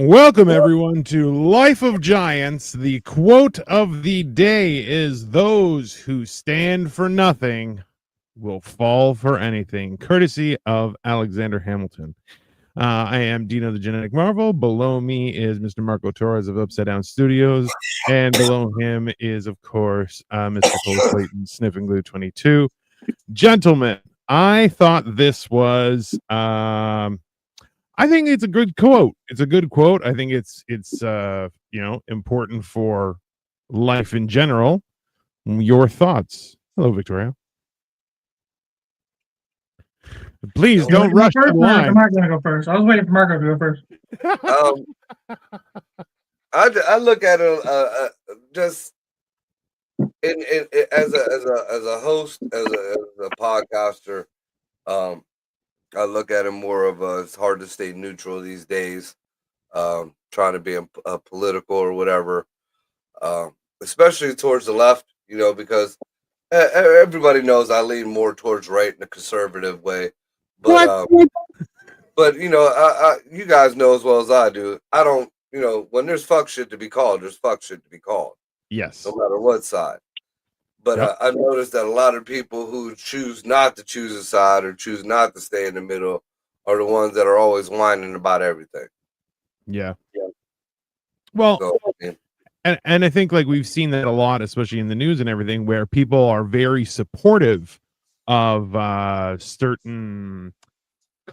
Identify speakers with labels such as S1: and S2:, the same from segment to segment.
S1: Welcome, everyone, to Life of Giants. The quote of the day is, "Those who stand for nothing will fall for anything," courtesy of Alexander Hamilton. I am Dino the Genetic Marvel. Below me is Mr. Marco Torres of Upside Down Studios. And below him is, of course, Mr. Cole Clayton, Sniffing Glue 22. Gentlemen, I thought this was I think it's a good quote. It's a good quote. I think it's important for life in general. Your thoughts? Hello, Victoria. Please don't rush the line.
S2: I'm not going to go first. I was waiting for Marco to go first.
S3: I look at it just as a host, as a podcaster. I look at it more of it's hard to stay neutral these days, trying to be a political or whatever, especially towards the left, because everybody knows I lean more towards right in a conservative way. But you guys know as well as I do, I don't, when there's fuck shit to be called, there's fuck shit to be called.
S1: Yes.
S3: No matter what side. But
S1: Yep.
S3: I've noticed that a lot of people who choose not to choose a side or choose not to stay in the middle are the ones that are always whining about everything.
S1: Yeah. Well,
S3: So, yeah.
S1: and I think like we've seen that a lot, especially in the news and everything, where people are very supportive of certain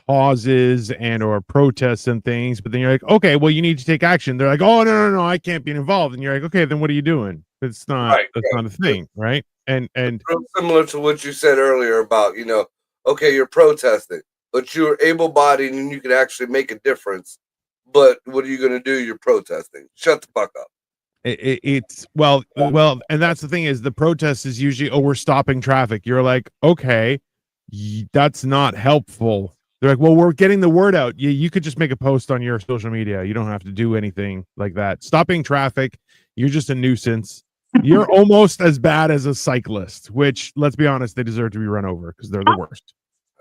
S1: causes and or protests and things, but then you're like, okay, well, you need to take action. They're like, oh, no, I can't be involved. And you're like, okay, then what are you doing? It's not
S3: Right,
S1: that's not a thing, right? And
S3: Real similar to what you said earlier about, okay, you're protesting, but you're able-bodied and you can actually make a difference. But what are you going to do? You're protesting. Shut the fuck up.
S1: It's well, and that's the thing is the protest is usually, oh, we're stopping traffic. You're like, okay, that's not helpful. They're like, well, we're getting the word out. You could just make a post on your social media. You don't have to do anything like that. Stopping traffic, you're just a nuisance. You're almost as bad as a cyclist, which, let's be honest, they deserve to be run over because they're the worst.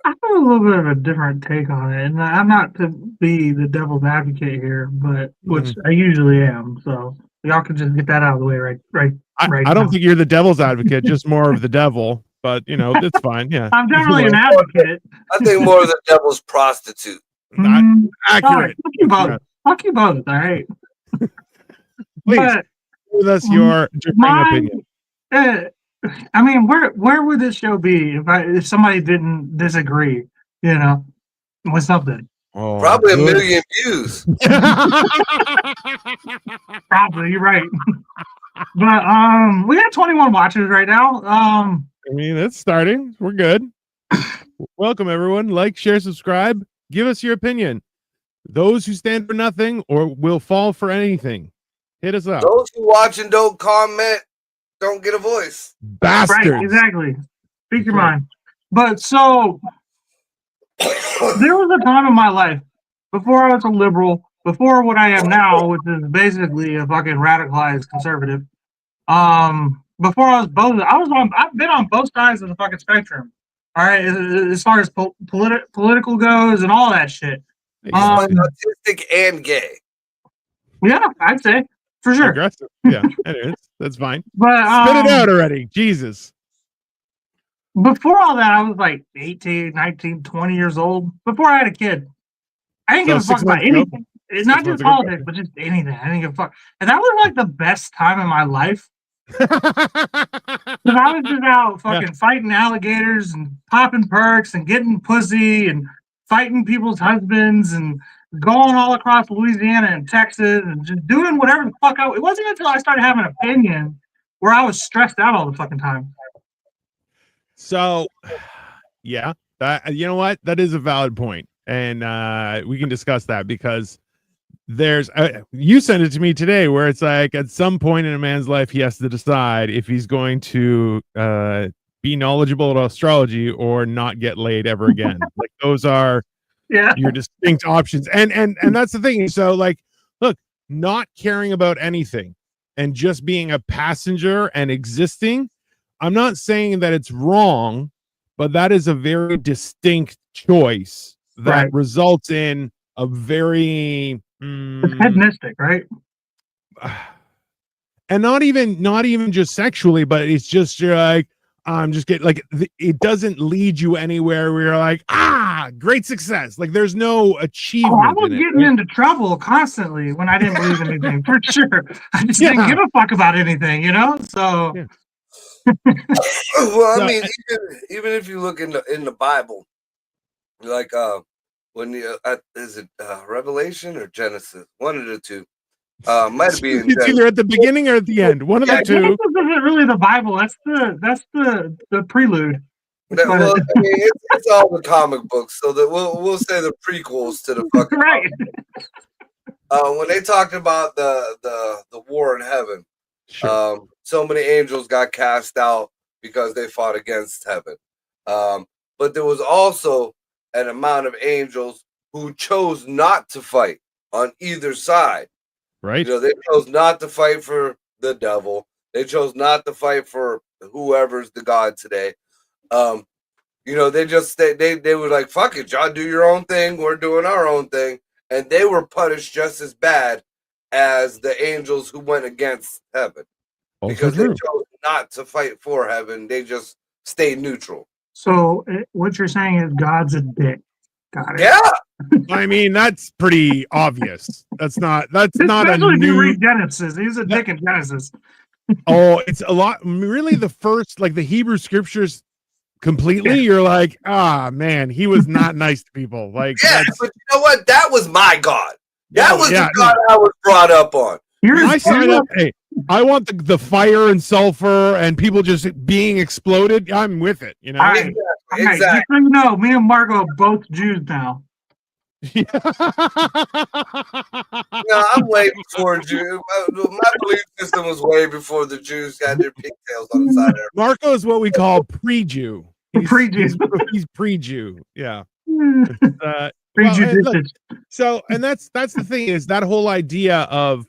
S2: I have a little bit of a different take on it, and I'm not to be the devil's advocate here, but which I usually am. So y'all can just get that out of the way, right.
S1: I don't think you're the devil's advocate, just more of the devil. But it's fine. Yeah,
S2: I'm generally an advocate.
S3: I think more of the devil's prostitute.
S1: Not accurate.
S2: Right, fuck you both. All right.
S1: Please
S2: But
S1: give us your opinion.
S2: I mean, where would this show be if somebody didn't disagree? With something.
S1: Oh,
S3: Probably a million views.
S2: Probably, you're right. But we got 21 watches right now.
S1: I mean, it's starting. We're good. Welcome, everyone. Like, share, subscribe. Give us your opinion. Those who stand for nothing or will fall for anything. Hit us up.
S3: Those who watch and don't comment don't get a voice.
S1: Bastards.
S2: Right, exactly. Speak your mind. But so there was a time in my life before I was a liberal, before what I am now, which is basically a fucking radicalized conservative. Before I was both, I've been on both sides of the fucking spectrum. All right, as far as political goes and all that shit.
S3: Autistic and gay.
S2: Yeah, I'd say for sure.
S1: Aggressive. Yeah, that's fine.
S2: But
S1: spit it out already. Jesus.
S2: Before all that, I was like 18, 19, 20 years old. Before I had a kid, I didn't give a fuck about anything. It's not just politics, but just anything. I didn't give a fuck. And that was like the best time in my life. Because I was just out fucking fighting alligators and popping perks and getting pussy and fighting people's husbands and going all across Louisiana and Texas and just doing whatever the fuck it wasn't until I started having an opinion where I was stressed out all the fucking time.
S1: So, yeah, you know what? That is a valid point. And we can discuss that because there's you sent it to me today where it's like at some point in a man's life he has to decide if he's going to be knowledgeable about astrology or not get laid ever again. Like those are your distinct options. And that's the thing. So like, look, not caring about anything and just being a passenger and existing, I'm not saying that it's wrong, but that is a very distinct choice that results in a very
S2: It's hedonistic, right?
S1: And not even just sexually, but it's just you're like, I'm just getting like it doesn't lead you anywhere where you're like, great success. Like there's no achievement.
S2: I was getting into trouble constantly when I didn't believe anything, for sure. I just didn't give a fuck about anything, you know? So
S3: well, I mean, even if you look in the Bible, like when you is it Revelation or Genesis? One of the two. Might be in
S1: it's either at the beginning or at the end. One of the two.
S2: Genesis isn't really the Bible. That's the prelude.
S3: Well, I mean, it's all the comic books, so that we'll say the prequels to the fucking
S2: right.
S3: When they talked about the war in heaven,
S1: Sure.
S3: so many angels got cast out because they fought against heaven. But there was also an amount of angels who chose not to fight on either side.
S1: Right.
S3: You know, they chose not to fight for the devil. They chose not to fight for whoever's the god today. You know, they were like, fuck it, y'all do your own thing. We're doing our own thing. And they were punished just as bad as the angels who went against heaven.
S1: Also
S3: because
S1: true.
S3: they chose not to fight for heaven. They just stayed neutral.
S2: So what you're saying is God's a dick. Got it.
S3: Yeah.
S1: I mean, that's pretty obvious. That's not a
S2: Especially if you
S1: new
S2: read Genesis. He's a dick in Genesis.
S1: Oh, it's a lot. Really, the first, like the Hebrew scriptures completely, you're like, man, he was not nice to people. Like,
S3: yeah, but you know what? That was my God. That was the God
S1: no.
S3: I was brought up on.
S1: I sign up. Hey, I want the fire and sulfur and people just being exploded. I'm with it. You know.
S3: Exactly.
S2: Just so you know, me and Margo are both Jews now.
S3: No, I'm way before Jews. My belief system was way before the Jews got their pigtails on the side of their.
S1: Marco is what we call pre-Jew.
S2: Pre-Jew.
S1: He's pre-Jew. Yeah.
S2: Pre-Jew.
S1: So, and that's the thing is that whole idea of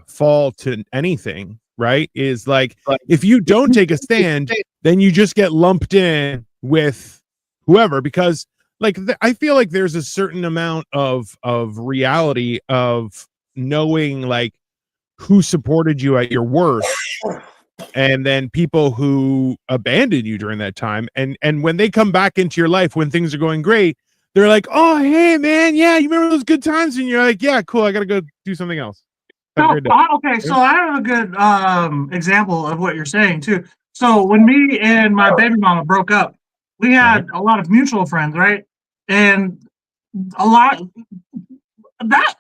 S1: fall to anything, right? Is like if you don't take a stand, then you just get lumped in with whoever, because like I feel like there's a certain amount of reality of knowing like who supported you at your worst, and then people who abandoned you during that time, and when they come back into your life when things are going great, they're like, oh hey man, yeah, you remember those good times? And you're like, yeah, cool, I gotta go do something else.
S2: Okay, so I have a good example of what you're saying too. So when me and my baby mama broke up, we had a lot of mutual friends, right? And that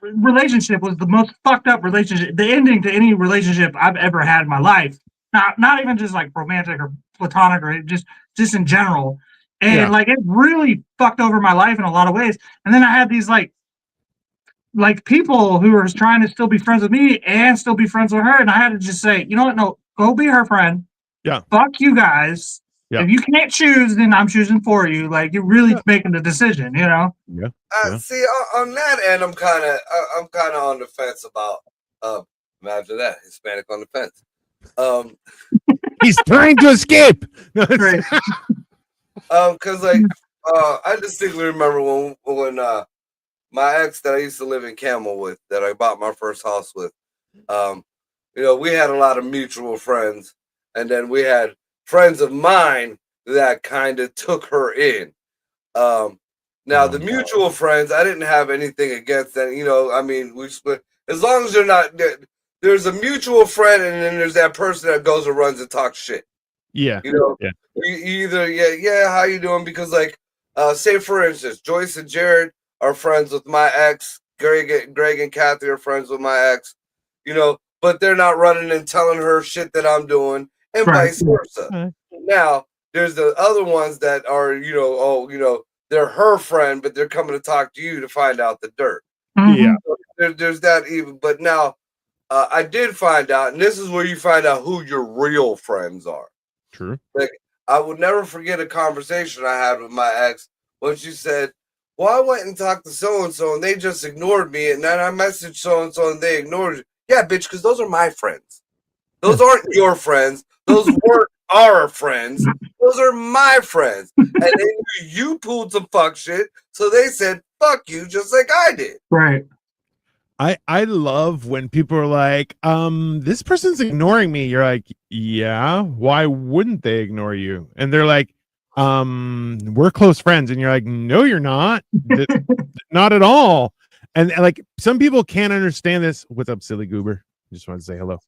S2: relationship was the most fucked up relationship, the ending to any relationship I've ever had in my life. Not even just like romantic or platonic or just in general. And like it really fucked over my life in a lot of ways. And then I had these like people who were trying to still be friends with me and still be friends with her. And I had to just say, you know what? No, go be her friend.
S1: Yeah.
S2: Fuck you guys. Yeah. If you can't choose, then I'm choosing for you. Like you're really making the decision, you know?
S1: Yeah.
S3: See, on that end, I'm kind of on the fence about. Imagine that, Hispanic on the fence.
S1: He's trying to escape.
S2: Right.
S3: Because like I distinctly remember when my ex that I used to live in Camel with, that I bought my first house with, you know, we had a lot of mutual friends, and then we had friends of mine that kind of took her in. Now the mutual friends, I didn't have anything against them. You know, I mean, we split as long as they're not. There's a mutual friend, and then there's that person that goes and runs and talks shit.
S1: Yeah,
S3: you know, you either how you doing? Because like, say for instance, Joyce and Jared are friends with my ex. Greg and Kathy are friends with my ex. You know, but they're not running and telling her shit that I'm doing, and vice versa. Now there's the other ones that are, you know, they're her friend, but they're coming to talk to you to find out the dirt.
S1: Yeah,
S3: so there's that even. But now I did find out, and this is where you find out who your real friends are.
S1: True.
S3: Like I would never forget a conversation I had with my ex when she said, well, I went and talked to so-and-so and they just ignored me, and then I messaged so-and-so and they ignored you. Yeah, bitch, because those are my friends. Those aren't your friends. Those weren't our friends. Those are my friends. And they knew you pulled some fuck shit, so they said, fuck you, just like I did.
S2: Right.
S1: I love when people are like, this person's ignoring me. You're like, yeah, why wouldn't they ignore you? And they're like, we're close friends. And you're like, no, you're not. Not at all. And like some people can't understand this. What's up, Silly Goober? Just wanted to say hello.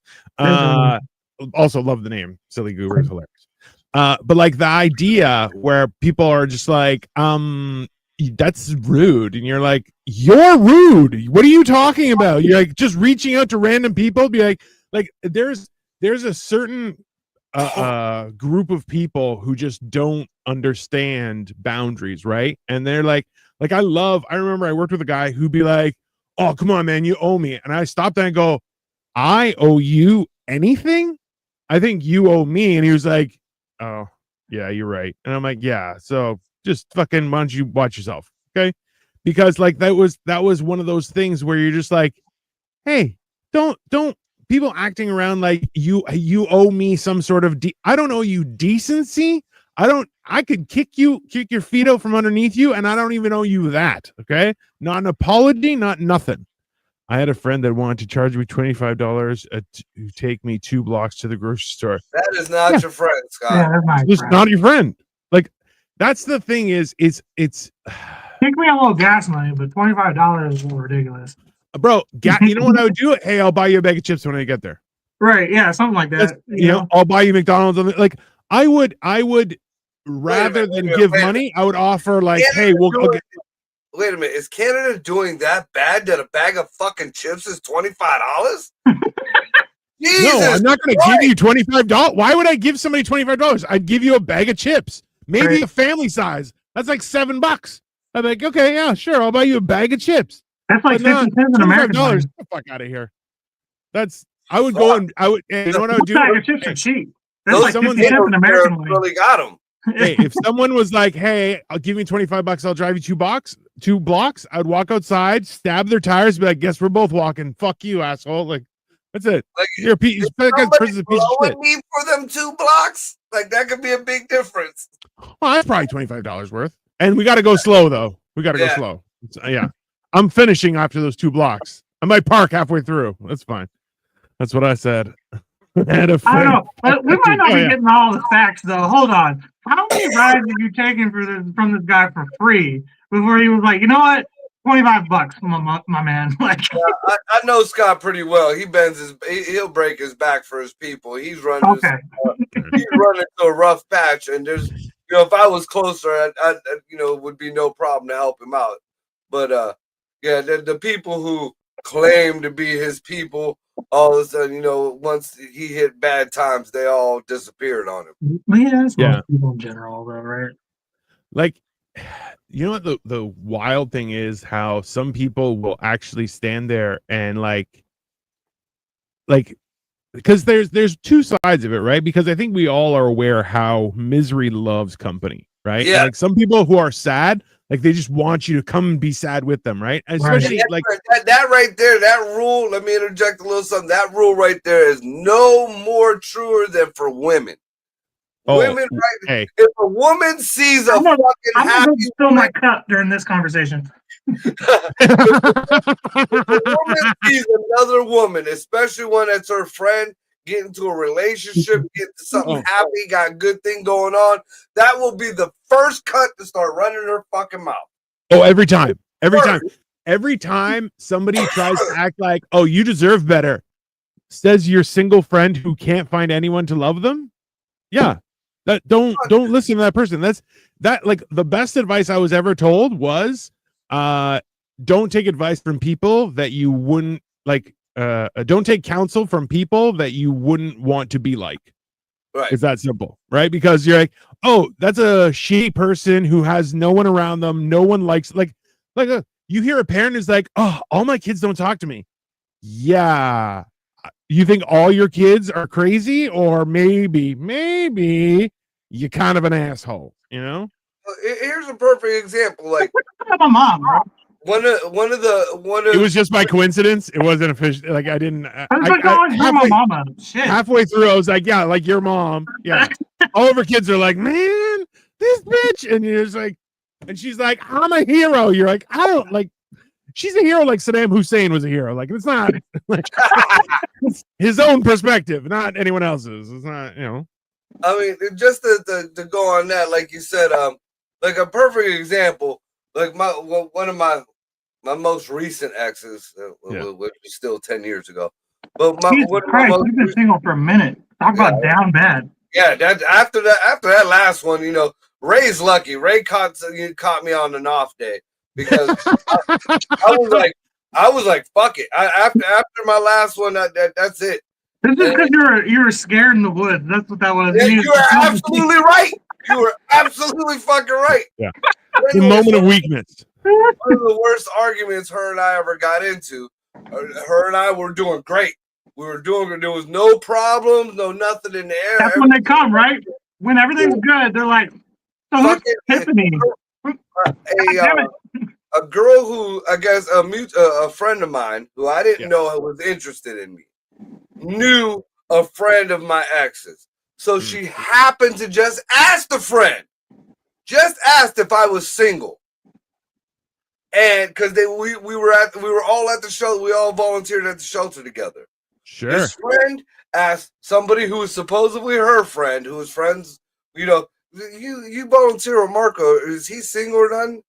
S1: Also love the name. Silly Goober is hilarious. But like the idea where people are just like, that's rude, and you're like, you're rude. What are you talking about? You're like just reaching out to random people, be like there's a certain group of people who just don't understand boundaries, right? And they're like I remember I worked with a guy who'd be like, oh, come on, man, you owe me. And I stopped and I go, I owe you anything? I think you owe me. And he was like, oh, yeah, you're right. And I'm like, yeah, so just fucking, why don't you watch yourself, okay? Because like that was one of those things where you're just like, hey, don't people acting around like you owe me some sort of I don't owe you decency. I could kick your feet out from underneath you, and I don't even owe you that, okay? Not an apology, not nothing. I had a friend that wanted to charge me $25 to take me 2 blocks to the grocery store.
S3: That is not your friend, Scott.
S2: Yeah, that's my
S1: It's
S2: friend.
S1: not your friend. Like that's the thing is it's
S2: Take me a little gas money, but $25 is a little ridiculous.
S1: bro, you know what I would do? Hey, I'll buy you a bag of chips when I get there.
S2: Right? Yeah, something like that.
S1: You know, I'll buy you McDonald's. Like I would rather than give money, I would offer like, hey,
S3: wait a minute, is Canada doing that bad that a bag of fucking chips is $25?
S1: No, I'm not going to give you $25. Why would I give somebody $25? I'd give you a bag of chips, maybe a family size. That's like $7. I'm like, okay, yeah, sure, I'll buy you a bag of chips.
S2: That's like 50 cents in American money.
S1: Get the fuck out of here. I would go and I would. You know what I would do?
S2: Bag of chips are cheap. That's like 50 cents in American money.
S3: Really got them.
S1: Hey, if someone was like, "Hey, I'll give you $25, I'll drive you 2 blocks," I'd walk outside, stab their tires, be like, "Guess we're both walking. Fuck you, asshole!" Like, that's it.
S3: Like,
S1: you're a piece. That guy's a piece of shit.
S3: Me for them 2 blocks, like that could be a big difference.
S1: Well, that's probably $25 worth. And we got to go slow though. We got to go slow. Yeah, I'm finishing after those 2 blocks. I might park halfway through. That's fine. That's what I said. I don't
S2: know. We might not be getting all the facts though. Hold on. How many rides have you taken from this guy for free before he was like, you know what, $25, my man? Like,
S3: I know Scott pretty well. He'll break his back for his people. He's running.
S2: Okay.
S3: He's running to a rough patch, and there's, if I was closer, I it would be no problem to help him out. But the people who claim to be his people, all of a sudden, once he hit bad times, they all disappeared on him.
S2: Yeah, that's most people in general, though, right?
S1: Like, you know what the wild thing is? How some people will actually stand there and like, because there's 2 sides of it, right? Because I think we all are aware how misery loves company, right?
S3: Yeah.
S1: Like some people who are sad, like they just want you to come and be sad with them, right? And especially like
S3: that right there, that rule. Let me interject a little something. That rule right there is no more truer than for women. Women, right?
S1: Hey.
S3: If a woman sees a fucking happy,
S2: fill my cup during this conversation.
S3: if a woman sees another woman, especially one that's her friend, get into a relationship, get to something happy, got a good thing going on, that will be the first cut to start running her fucking mouth.
S1: Oh, every time somebody tries to act like, oh, you deserve better, says your single friend who can't find anyone to love them. Yeah, that don't listen to that person. That like the best advice I was ever told was, don't take advice from people that you wouldn't like. Don't take counsel from people that you wouldn't want to be like.
S3: Right.
S1: It's that simple, right? Because you're like, oh, that's a shitty person who has no one around them. No one likes you hear a parent is like, oh, all my kids don't talk to me. Yeah. You think all your kids are crazy, or maybe you're kind of an asshole,
S3: Here's a perfect example. Like
S2: my mom, bro.
S3: One of
S1: it was just by coincidence. It wasn't official. Like I didn't. Halfway through, I was like, "Yeah, like your mom." Yeah. All of her kids are like, "Man, this bitch," and you're just like, And she's like, I'm a hero. You're like, I don't like. She's a hero like Saddam Hussein was a hero. Like it's not like it's his own perspective, not anyone else's. It's not, you know.
S3: I mean, just to go on that, like you said, like a perfect example, like one of my most recent exes, which is still 10 years ago. But
S2: Jesus Christ, we've been single for a minute. Talk about down bad.
S3: Yeah, that after that last one, you know, Ray's lucky. Ray caught me on an off day because I was like, fuck it. After my last one, that's it.
S2: This is because you were scared in the woods. That's what that was.
S3: Yeah, you are absolutely right. You were absolutely fucking right.
S1: Yeah. The moment of weakness.
S3: One of the worst arguments her and I ever got into. Her and I were doing great. We were doing good. There was no problems, no nothing in the air.
S2: That's when they come, right? When everything's good, they're like, so who's Tiffany?
S3: A girl who, I guess, a friend of mine who I didn't know was interested in me, knew a friend of my ex's. So she happened to just ask the friend, just asked if I was single. And because we were all at the shelter, we all volunteered at the shelter together.
S1: Sure.
S3: This friend asked somebody who was supposedly her friend, who was friends, you know, you volunteer with Marco, is he single or none?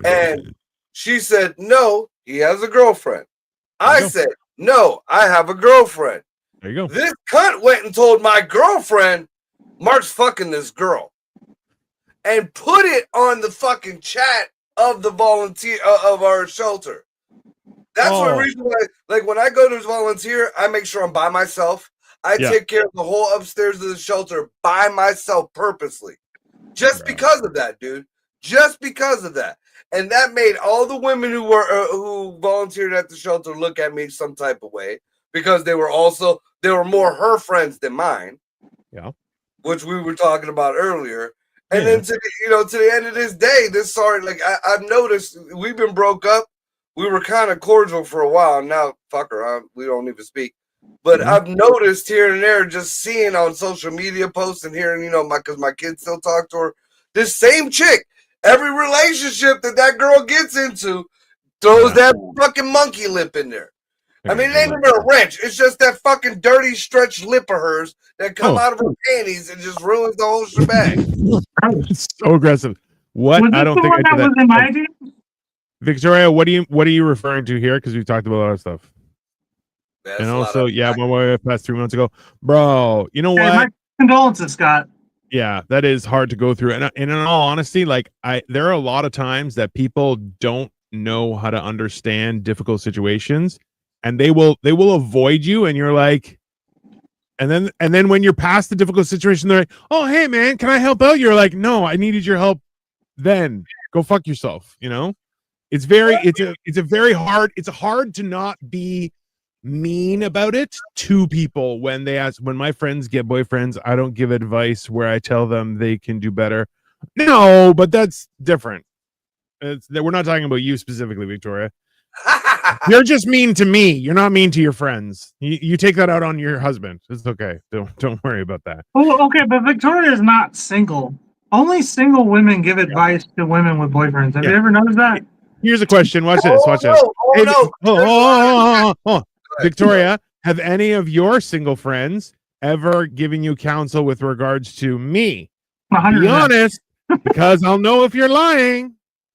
S3: And she said, no, he has a girlfriend. I said, no, I have a girlfriend.
S1: There you go.
S3: This cunt went and told my girlfriend, Mark's fucking this girl, and put it on the fucking chat of the volunteer of our shelter. That's the reason why, like, when I go to volunteer, I make sure I'm by myself. I take care of the whole upstairs of the shelter by myself purposely. Just because of that, dude. Just because of that. And that made all the women who volunteered at the shelter look at me some type of way because they were more her friends than mine.
S1: Yeah.
S3: Which we were talking about earlier. And then to the end of this day, I've noticed we've been broke up. We were kind of cordial for a while. Now, fuck her, we don't even speak. But I've noticed here and there, just seeing on social media posts and hearing, because my kids still talk to her. This same chick, every relationship that girl gets into, throws that fucking monkey lip in there. I mean, it ain't even a wrench. It's just that fucking dirty stretched lip of hers that come out of her panties and just ruins the whole shebang.
S1: It's so aggressive. What? I don't think I did that.
S2: My idea?
S1: Victoria, what are you referring to here? Because we've talked about a lot of stuff.
S3: That's
S1: and also, when we passed 3 months ago, bro. You know what?
S2: My condolences, Scott.
S1: Yeah, that is hard to go through. And in all honesty, there are a lot of times that people don't know how to understand difficult situations, and they will avoid you. And you're like, and then when you're past the difficult situation, they're like, "Oh, hey man, can I help out?" You're like, "No, I needed your help. Then go fuck yourself." It's hard to not be mean about it to people when they ask. When my friends get boyfriends, I don't give advice where I tell them they can do better. No, but that's different. We're not talking about you specifically, Victoria. You're just mean to me. You're not mean to your friends. You take that out on your husband. It's okay. Don't worry about that.
S2: Oh, okay, but Victoria is not single. Only single women give advice to women with boyfriends. Have you ever noticed that?
S1: Here's a question. Watch this. Watch this. Victoria, have any of your single friends ever given you counsel with regards to me? 100%. Be honest, because I'll know if you're lying.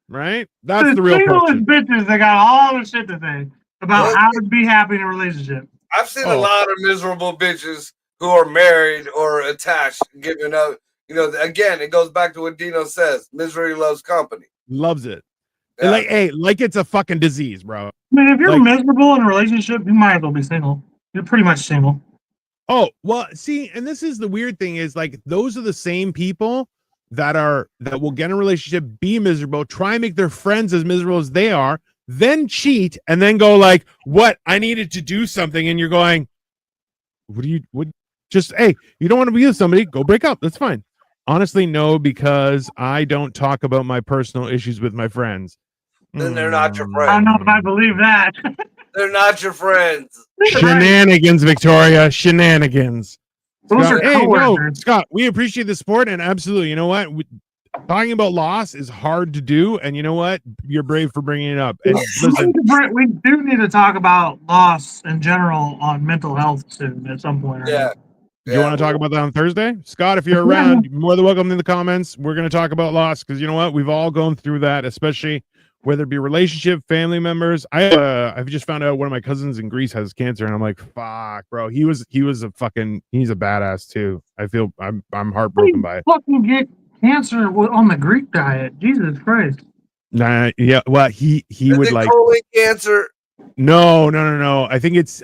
S1: Right? That's the real question.
S2: Bitches that got all the shit to say about how to be happy in a relationship.
S3: I've seen a lot of miserable bitches who are married or attached giving up. Again, it goes back to what Dino says. Misery loves company.
S1: Loves it. Yeah. Like it's a fucking disease, bro.
S2: I mean, if you're miserable in a relationship, you might as well be single. You're pretty much single.
S1: Oh, well, see, and this is the weird thing is those are the same people that will get in a relationship, be miserable, try and make their friends as miserable as they are, then cheat, and then go what? I needed to do something, and you're going, you don't want to be with somebody, go break up. That's fine. Honestly, no, because I don't talk about my personal issues with my friends.
S3: Then they're not your friends.
S2: I don't know if I believe that.
S3: They're not your friends.
S1: Shenanigans, Victoria. Shenanigans.
S2: Those are
S1: Scott, Scott, we appreciate the support, and absolutely, you know what? talking about loss is hard to do, and you know what? You're brave for bringing it up. And
S2: We
S1: listen,
S2: we do need to talk about loss in general on mental health soon at some point. Right?
S3: Yeah.
S1: do you want to talk about that on Thursday? Scott, if you're
S2: Yeah.
S1: around, you're more than welcome in the comments. We're going to talk about loss because you know what? We've all gone through that, especially whether it be relationship, family members. I've just found out one of my cousins in Greece has cancer, and I'm like, fuck, bro. He's a badass too. I'm heartbroken by it.
S2: Fucking get cancer on the Greek diet. Jesus Christ.
S1: Nah, yeah. Well, he
S3: Is
S1: would
S3: it
S1: like
S3: colon cancer?
S1: no. I think it's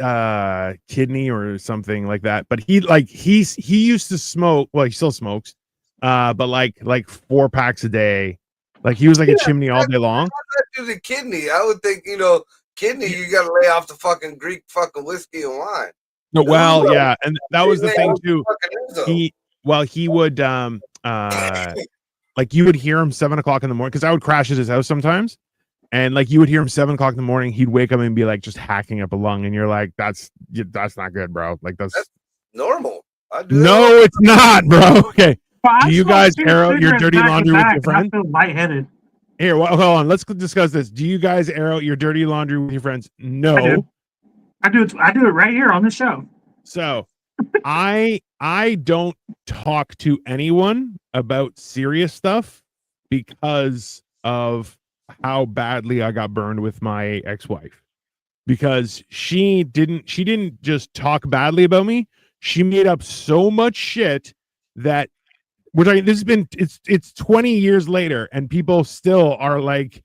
S1: kidney or something like that. But he used to smoke. Well, he still smokes. But like 4 packs a day. Like he was like a chimney all day long.
S3: To the kidney, I would think kidney. You got to lay off the fucking Greek fucking whiskey and wine.
S1: No, well, yeah, and that was the
S3: Lay
S1: thing
S3: off
S1: too.
S3: fucking Enzo.
S1: He would like you would hear him 7 o'clock in the morning because I would crash at his house sometimes. And like you would hear him 7 o'clock in the morning, he'd wake up and be like just hacking up a lung, and you're like, that's not good, bro. Like that's
S3: normal. I do
S1: no, it's not, bro. Okay.
S2: Well,
S1: Do you guys air out your dirty laundry with your friends?
S2: I feel lightheaded.
S1: Here, hold on. Let's discuss this. Do you guys air out your dirty laundry with your friends? No.
S2: I do it right here on the show.
S1: So I don't talk to anyone about serious stuff because of how badly I got burned with my ex-wife. Because she didn't just talk badly about me. She made up so much shit that it's 20 years later and people still are like,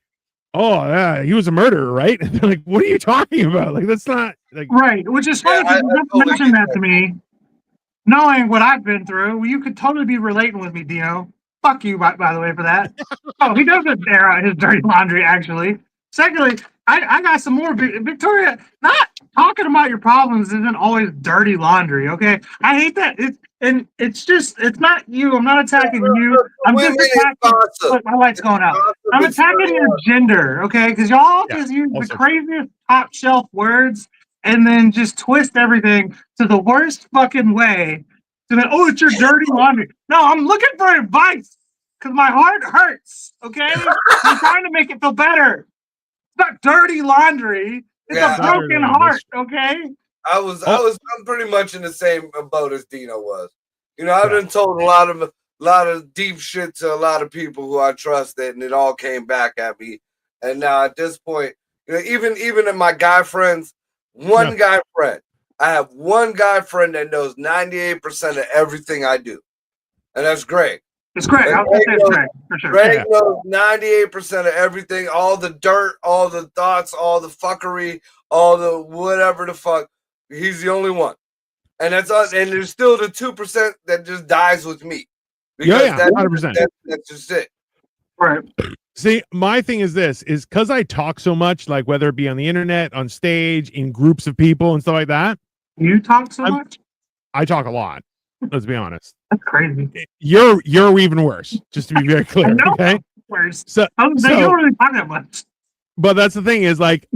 S1: oh yeah, he was a murderer, right? And they're like, what are you talking about? Like that's not like
S2: right. Which is funny because you just mentioned that to me, knowing what I've been through. You could totally be relating with me, Dino. Fuck you, by the way, for that. Oh, he doesn't air out his dirty laundry, actually. Secondly, I got some more. Victoria, not talking about your problems isn't always dirty laundry, okay? I hate that. It's not you. I'm not attacking you. I'm just attacking. Look, my light's going out. I'm attacking your gender, okay? Because y'all just use the craziest top shelf words and then just twist everything to the worst fucking way. So that, oh, it's your dirty laundry. No, I'm looking for advice because my heart hurts, okay? I'm trying to make it feel better. It's not dirty laundry. It's a broken heart, okay?
S3: I'm pretty much in the same boat as Dino was. I've been told a lot of deep shit to a lot of people who I trusted, and it all came back at me. And now at this point, even in my guy friends, guy friend, I have one guy friend that knows 98% of everything I do, and that's Greg.
S2: It's Greg. I was going to say it's Greg, for sure.
S3: Greg knows 98% of everything, all the dirt, all the thoughts, all the fuckery, all the whatever the fuck. He's the only one. And that's us. And there's still the 2% that just dies with me.
S1: Because 100%.
S3: That's just it.
S2: Right.
S1: See, my thing is this, is because I talk so much, like whether it be on the internet, on stage, in groups of people and stuff like that.
S2: You talk so much?
S1: I talk a lot. Let's be honest.
S2: That's crazy.
S1: You're even worse, just to be very clear. Okay.
S2: Worse.
S1: So
S2: you don't really talk that much.
S1: But that's the thing is like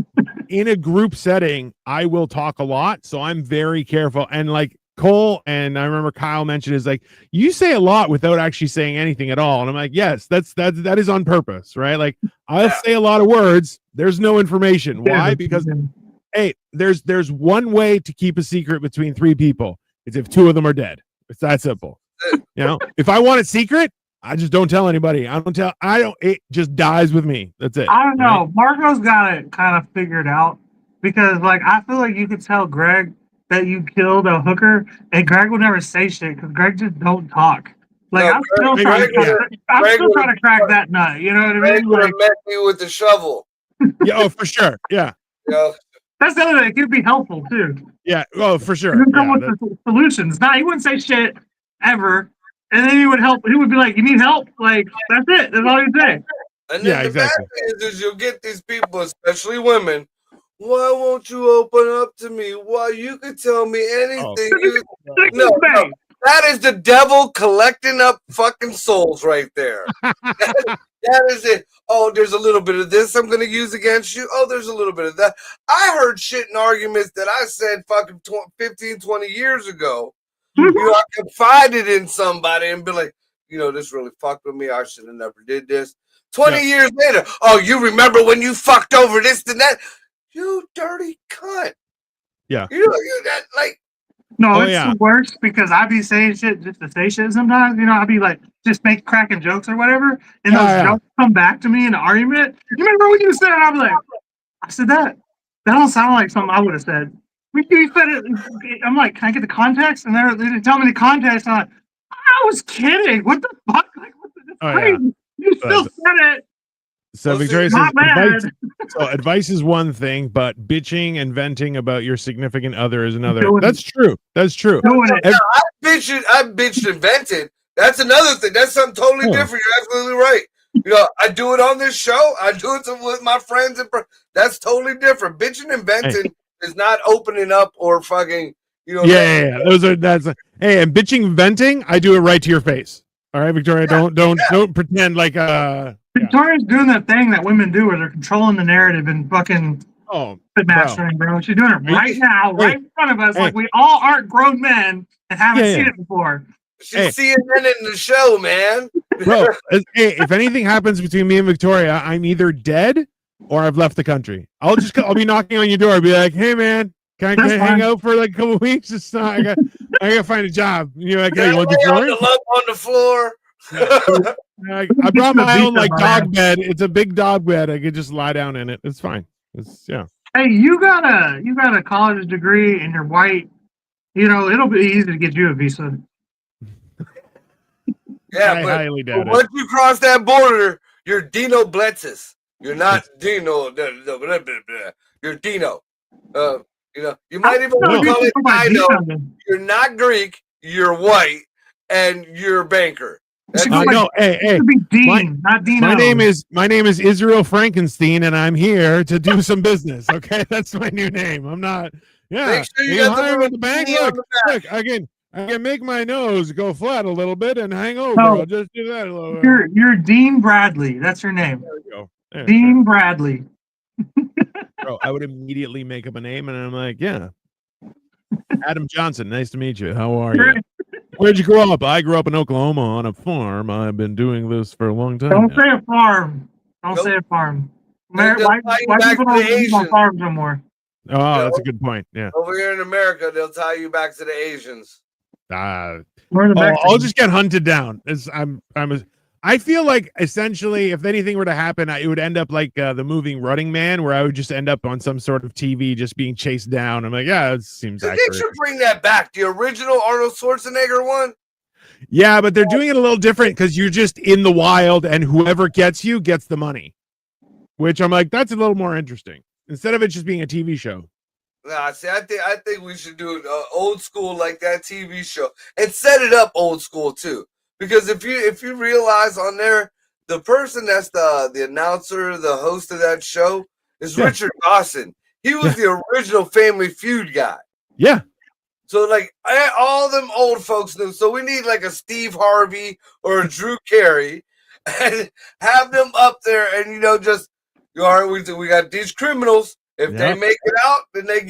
S1: in a group setting, I will talk a lot. So I'm very careful. And like Cole and I remember Kyle mentioned is like, you say a lot without actually saying anything at all. And I'm like, yes, that is on purpose, right? Like I'll say a lot of words. There's no information. Why? Because hey, there's one way to keep a secret between 3 people. It's if 2 of them are dead. It's that simple. If I want it secret, I just don't tell anybody. It just dies with me. That's it.
S2: I don't know. Right? Marco's got it kind of figured out because like I feel like you could tell Greg that you killed a hooker and Greg would never say shit because Greg just don't talk. Like I'm still trying to crack that nut. You know what I mean?
S3: Greg met me with the shovel.
S1: Yeah, for sure. Yeah.
S2: That's the other thing. It could be helpful too.
S1: Yeah. Oh, for sure.
S2: He would come with the solutions. He wouldn't say shit ever. And then he would help. He would be like, "You need help?" Like that's it. That's all he'd say.
S3: And then the bad thing is you'll get these people, especially women. Why won't you open up to me? Why you could tell me anything? No, that is the devil collecting up fucking souls right there. That is it. Oh, there's a little bit of this I'm going to use against you. Oh, there's a little bit of that. I heard shit in arguments that I said fucking 15, 20 years ago. I confided in somebody and be like, this really fucked with me. I should have never did this. 20 years later, oh, you remember when you fucked over this and that? You dirty cunt.
S1: Yeah.
S3: You that like.
S2: No, it's the worst because I be saying shit just to say shit sometimes. I be like, just cracking jokes or whatever. And those jokes come back to me in an argument. You remember when you said it? I'm like, I said that. That don't sound like something I would have said. You said it. I'm like, can I get the context? And they didn't tell me the context. I'm like, I was kidding. What the fuck? Like, that's crazy. You still said it.
S1: So Victoria says, advice is one thing, but bitching and venting about your significant other is another. That's true. That's true.
S3: I bitched and vented. That's another thing. That's something totally different. You're absolutely right. I do it on this show. I do it with my friends. That's totally different. Bitching and venting is not opening up or fucking,
S1: Yeah. Hey, and bitching and venting, I do it right to your face. All right, Victoria, don't pretend like
S2: Victoria's doing that thing that women do where they're controlling the narrative and fucking mastering, bro. She's doing it right now, right in front of us. Like we all aren't grown men and haven't seen it before.
S3: She's seeing it in the show, man.
S1: Bro, if anything happens between me and Victoria, I'm either dead or I've left the country. I'll be knocking on your door. I'll be like, hey man, can I hang out for like a couple of weeks? It's not, I gotta find a job. You're like, hey, you want the floor?
S3: On the floor.
S1: I brought my own like dog bed. It's a big dog bed. I could just lie down in it. It's fine.
S2: Hey, you got a college degree and you're white. It'll be easy to get you a visa.
S3: Yeah, but once you cross that border, you're Dino Bletzis. You're not Dino. You're Dino. You might even call it Dino. You're not Greek. You're white, and you're a banker.
S1: No, hey,
S2: Dean, not Dino.
S1: My name is Israel Frankenstein, and I'm here to do some business. Okay, that's my new name. I'm not. Yeah,
S3: make sure you got
S1: the bank. Look, I can make my nose go flat a little bit and hang over.
S2: No,
S1: I'll just do that a little bit.
S2: You're Dean Bradley. That's your name.
S1: There we go. Yeah,
S2: Dean Bradley.
S1: Bro, I would immediately make up a name, and I'm like, yeah, Adam Johnson. Nice to meet you. How are you? Where'd you grow up? I grew up in Oklahoma on a farm. I've been doing this for a long time.
S2: Don't say a farm. Don't say a farm. White people don't live on farms no more.
S1: Oh, that's a good point. Yeah.
S3: Over here in America, they'll tie you back to the Asians.
S1: I'll just get hunted down. I feel like essentially, if anything were to happen, it would end up like the movie Running Man, where I would just end up on some sort of TV just being chased down. I'm like, yeah, it seems accurate.
S3: They should bring that back. The original Arnold Schwarzenegger one.
S1: Yeah, but they're doing it a little different because you're just in the wild, and whoever gets you gets the money. Which I'm like, that's a little more interesting instead of it just being a TV show.
S3: Nah, see, I think we should do it old school like that TV show and set it up old school too. Because if you realize on there, the person that's the announcer, the host of that show is Richard Dawson. He was the original Family Feud guy.
S1: Yeah.
S3: So like all them old folks knew. So we need like a Steve Harvey or a Drew Carey and have them up there and just we got these criminals. If they make it out, then they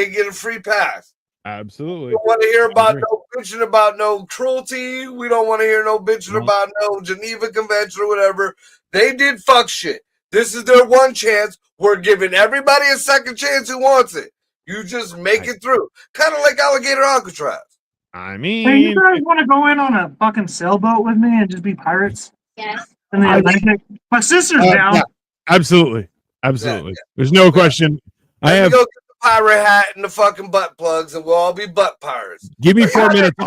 S3: get a free pass.
S1: Absolutely.
S3: We don't want to hear about no bitching about no cruelty. We don't want to hear no bitching about no Geneva Convention or whatever. They did fuck shit. This is their one chance. We're giving everybody a second chance who wants it. You just make it through. Kind of like Alligator Alcatraz.
S1: I mean,
S2: hey, you guys want to go in on a fucking sailboat with me and just be pirates?
S4: Yes.
S2: In the Atlantic? My sister's down.
S1: Yeah, absolutely. There's no question. I have.
S3: Go get the pirate hat and the fucking butt plugs, and we'll all be butt pirates.
S1: Give me 4 minutes.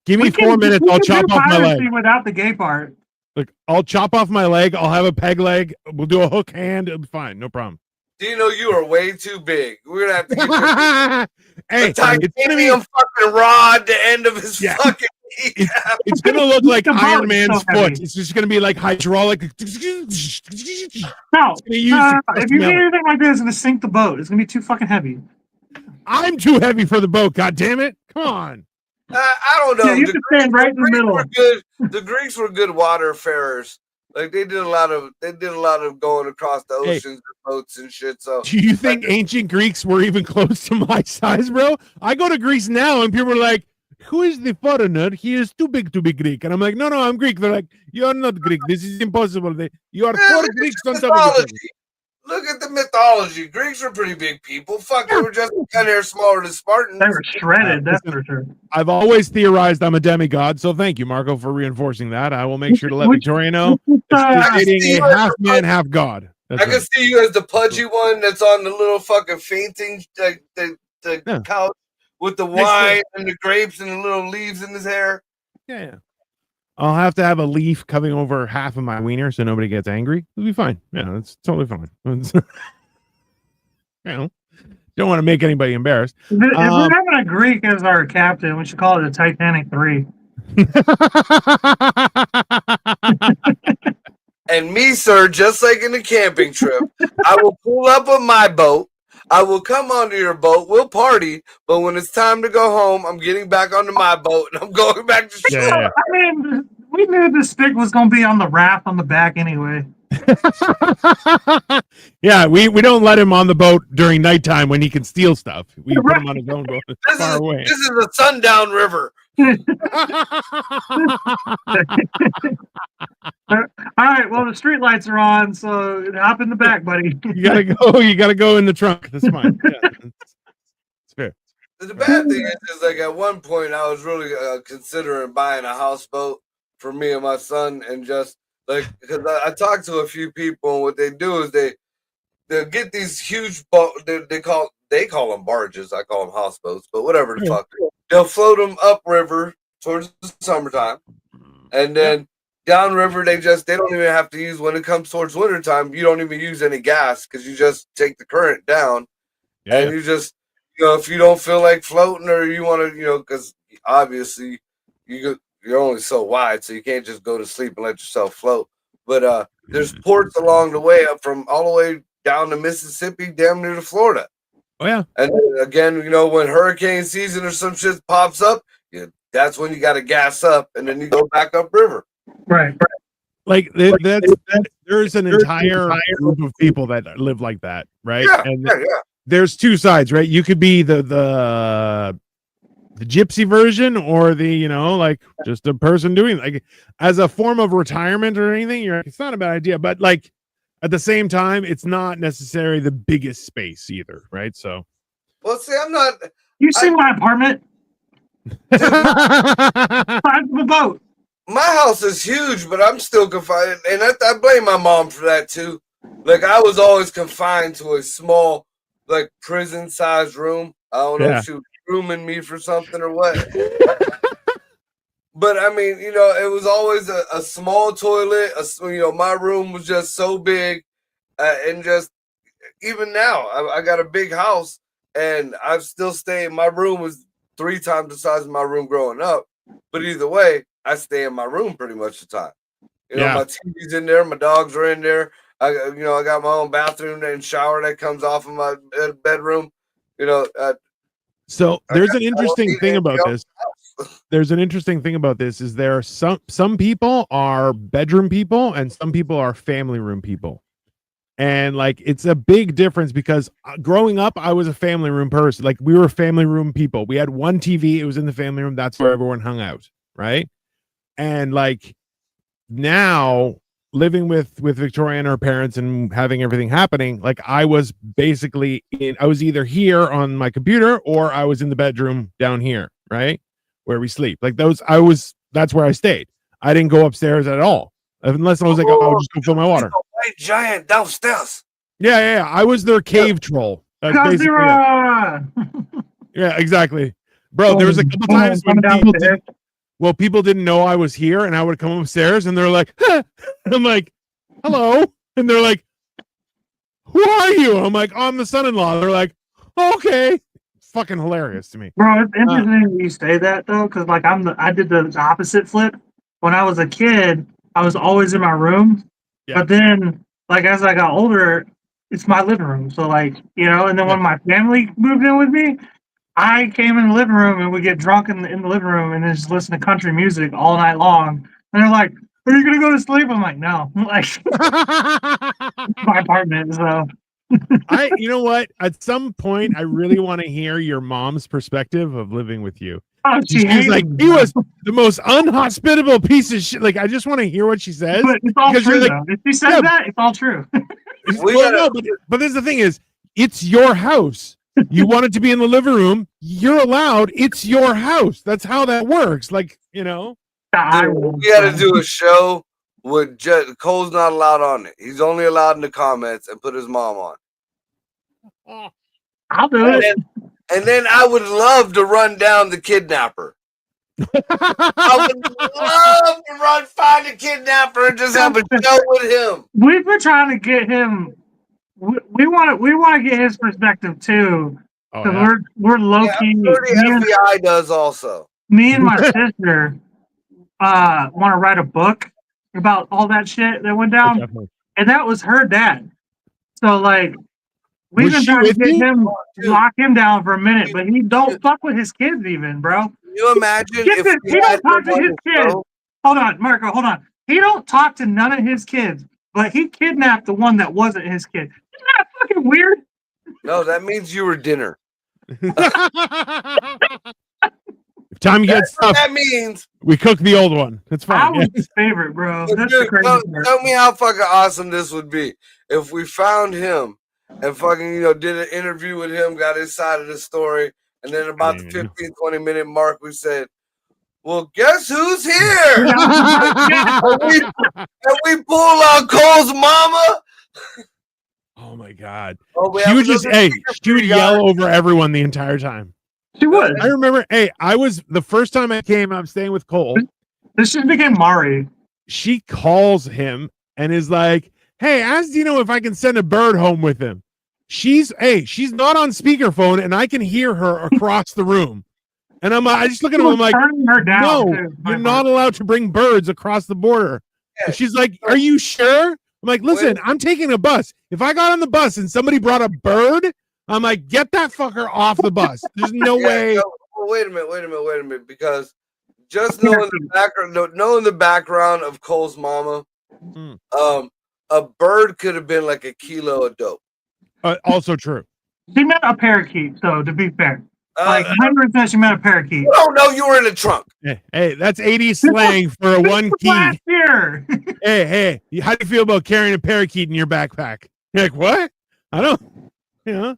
S1: Give me 4 minutes. I'll chop off my leg.
S2: Without the gay part.
S1: Look, I'll chop off my leg. I'll have a peg leg. We'll do a hook hand. It'll be fine. No problem.
S3: Dino, you are way too big. We're gonna have to get
S1: hey,
S3: a titanium fucking rod the end of his fucking
S1: it's gonna look like Iron Man's foot. It's just gonna be like hydraulic.
S2: No, if you do anything like this, it's gonna sink the boat. It's gonna be too fucking heavy.
S1: I'm too heavy for the boat. God damn it! Come on.
S3: I don't know.
S2: Yeah, you can stand right in the middle.
S3: The Greeks were good waterfarers. Like they did a lot of going across the oceans and boats and shit. So
S1: do you think ancient Greeks were even close to my size, bro? I go to Greece now and people are like, who is the foreigner? He is too big to be Greek. And I'm like, no, I'm Greek. They're like, you're not Greek. This is impossible. You are
S3: Man,
S1: four
S3: look at
S1: Greeks
S3: your
S1: on top of each other.
S3: mythology. Look at the mythology. Greeks were pretty big people. Fuck, they were just kind of smaller than Spartans.
S2: They were shredded, that's
S1: listen,
S2: for sure.
S1: I've always theorized I'm a demigod, so thank you, Marco, for reinforcing that. I will make sure to let Victoria know. Creating a half man, half god. That's
S3: I can see you as the pudgy one that's on the little fucking fainting the couch with the wine and the grapes and the little leaves in his hair.
S1: Yeah. I'll have to have a leaf coming over half of my wiener so nobody gets angry. It'll be fine. Yeah, it's totally fine. Don't want to make anybody embarrassed.
S2: If we're having a Greek as our captain, we should call it the Titanic 3.
S3: And me, sir, just like in the camping trip, I will pull up on my boat. I will come onto your boat. We'll party, but when it's time to go home, I'm getting back onto my boat and I'm going back to shore.
S1: Yeah.
S2: I mean, we knew the stick was going to be on the raft on the back anyway.
S1: Yeah, we don't let him on the boat during nighttime when he can steal stuff. We put him on his own boat far away.
S3: This is a sundown river.
S2: All right, well, the street lights are on, so hop in the back, buddy.
S1: You gotta go in the trunk. That's fine. Yeah, it's fair.
S3: The bad thing is like at one point I was really considering buying a houseboat for me and my son, and just like because I talked to a few people, and what they do is they'll get these huge boat. They call them barges. I call them houseboats, but whatever the fuck. They'll float them upriver towards the summertime, and then downriver they don't even have to use when it comes towards wintertime. You don't even use any gas because you just take the current down, and you just if you don't feel like floating or you want to because obviously you're only so wide, so you can't just go to sleep and let yourself float. But there's ports along the way up from all the way down to Mississippi, damn near to Florida.
S1: Oh yeah.
S3: And again, when hurricane season or some shit pops up, that's when you got to gas up, and then you go back up river.
S2: Right.
S1: Like there's an entire group of people that live like that, right?
S3: Yeah,
S1: there's two sides, right? You could be the gypsy version, or the like just a person doing like as a form of retirement or anything. It's not a bad idea, but like at the same time, it's not necessarily the biggest space either, right? So,
S3: well, see, I'm not.
S2: You see my apartment? The boat.
S3: My house is huge, but I'm still confined, and I blame my mom for that too. Like I was always confined to a small, like prison-sized room. I don't know if she was grooming me for something or what. But I mean, it was always a small toilet. My room was just so big, and just even now, I got a big house, and I'm still staying. My room was 3 times the size of my room growing up. But either way, I stay in my room pretty much the time. My TV's in there, my dogs are in there. I got my own bathroom and shower that comes off of my bedroom.
S1: So there's an interesting thing about this. There's an interesting thing about this is there are some people are bedroom people and some people are family room people. And like it's a big difference because growing up, I was a family room person. Like we were family room people. We had one TV. It was in the family room. That's where everyone hung out. Right. And like now living with Victoria and her parents and having everything happening, like I was basically I was either here on my computer or I was in the bedroom down here. Right. Where we sleep. Like that's where I stayed. I didn't go upstairs at all. Unless I was like, I'll just go fill my water.
S3: White giant downstairs.
S1: Yeah. I was their cave troll. That's basically it. Yeah, exactly. Bro, there was a couple times when people didn't know I was here, and I would come upstairs and they're like, huh. I'm like, hello. And they're like, who are you? I'm like, I'm the son-in-law. They're like, okay. Fucking hilarious to me.
S2: Bro, it's interesting you say that though, because like I did the opposite flip. When I was a kid, I was always in my room. Yeah. But then like as I got older, it's my living room. So like, and then when my family moved in with me, I came in the living room and we get drunk in the living room and then just listen to country music all night long. And they're like, are you gonna go to sleep? I'm like, no. Like my apartment, so
S1: you know what? At some point, I really want to hear your mom's perspective of living with you.
S2: Oh, she
S1: She's
S2: hated
S1: like,
S2: him,
S1: he was the most unhospitable piece of shit. Like, I just want to hear what she says.
S2: But it's all
S1: because
S2: true,
S1: you're like,
S2: though. If she says
S1: yeah.
S2: that, it's all true.
S1: No, but this is the thing is, it's your house. You want it to be in the living room. You're allowed. It's your house. That's how that works. Like, you know.
S2: I
S3: Dude, we got to do a show with Cole's not allowed on it. He's only allowed in the comments and put his mom on.
S2: I'll do it.
S3: And then I would love to run down the kidnapper. I would love to find a kidnapper and just have a show with him.
S2: We've been trying to get him. We want to get his perspective too.
S1: Oh,
S2: Because
S1: yeah.
S2: we're low key.
S3: The FBI does also.
S2: Me and my sister want to write a book about all that shit that went down, and that was her dad. So like, we've been trying to get him, lock him down for a minute, but he don't fuck with his kids even, bro.
S3: Can you imagine if
S2: he don't talk to his kids? Hold on, Marco, hold on. He don't talk to none of his kids, but he kidnapped the one that wasn't his kid. Isn't that fucking weird?
S3: No, that means you were dinner.
S1: If time gets tough,
S3: that means
S1: we cook the old one. That's fine.
S2: I was his favorite, bro. That's the crazy part.
S3: Tell me how fucking awesome this would be if we found him and fucking, did an interview with him, got his side of the story, and then about the 15-20 minute mark, we said, well, guess who's here? and we pull out Cole's mama.
S1: Oh my god!
S3: She
S1: would just she would yell over everyone the entire time.
S2: She would.
S1: I remember. I was the first time I came. I'm staying with Cole.
S2: This just became Mari.
S1: She calls him and is like, "Hey, ask Dino if I can send a bird home with him." She's not on speakerphone, and I can hear her across the room. And I just look at him. I'm like, "No, you're not allowed to bring birds across the border." And she's like, "Are you sure?" I'm like, "Listen, I'm taking a bus. If I got on the bus and somebody brought a bird, I'm like, get that fucker off the bus. There's no way."
S3: No, wait a minute, because just knowing the background of Cole's mama, a bird could have been like a kilo of dope.
S1: Also true.
S2: She meant a parakeet, so to be fair. Like 100% she meant a parakeet.
S3: Oh no, you were in the trunk.
S1: Hey, that's 80s slang for a one key.
S2: Last year.
S1: Hey, how do you feel about carrying a parakeet in your backpack? You're like, what? I don't,
S2: No,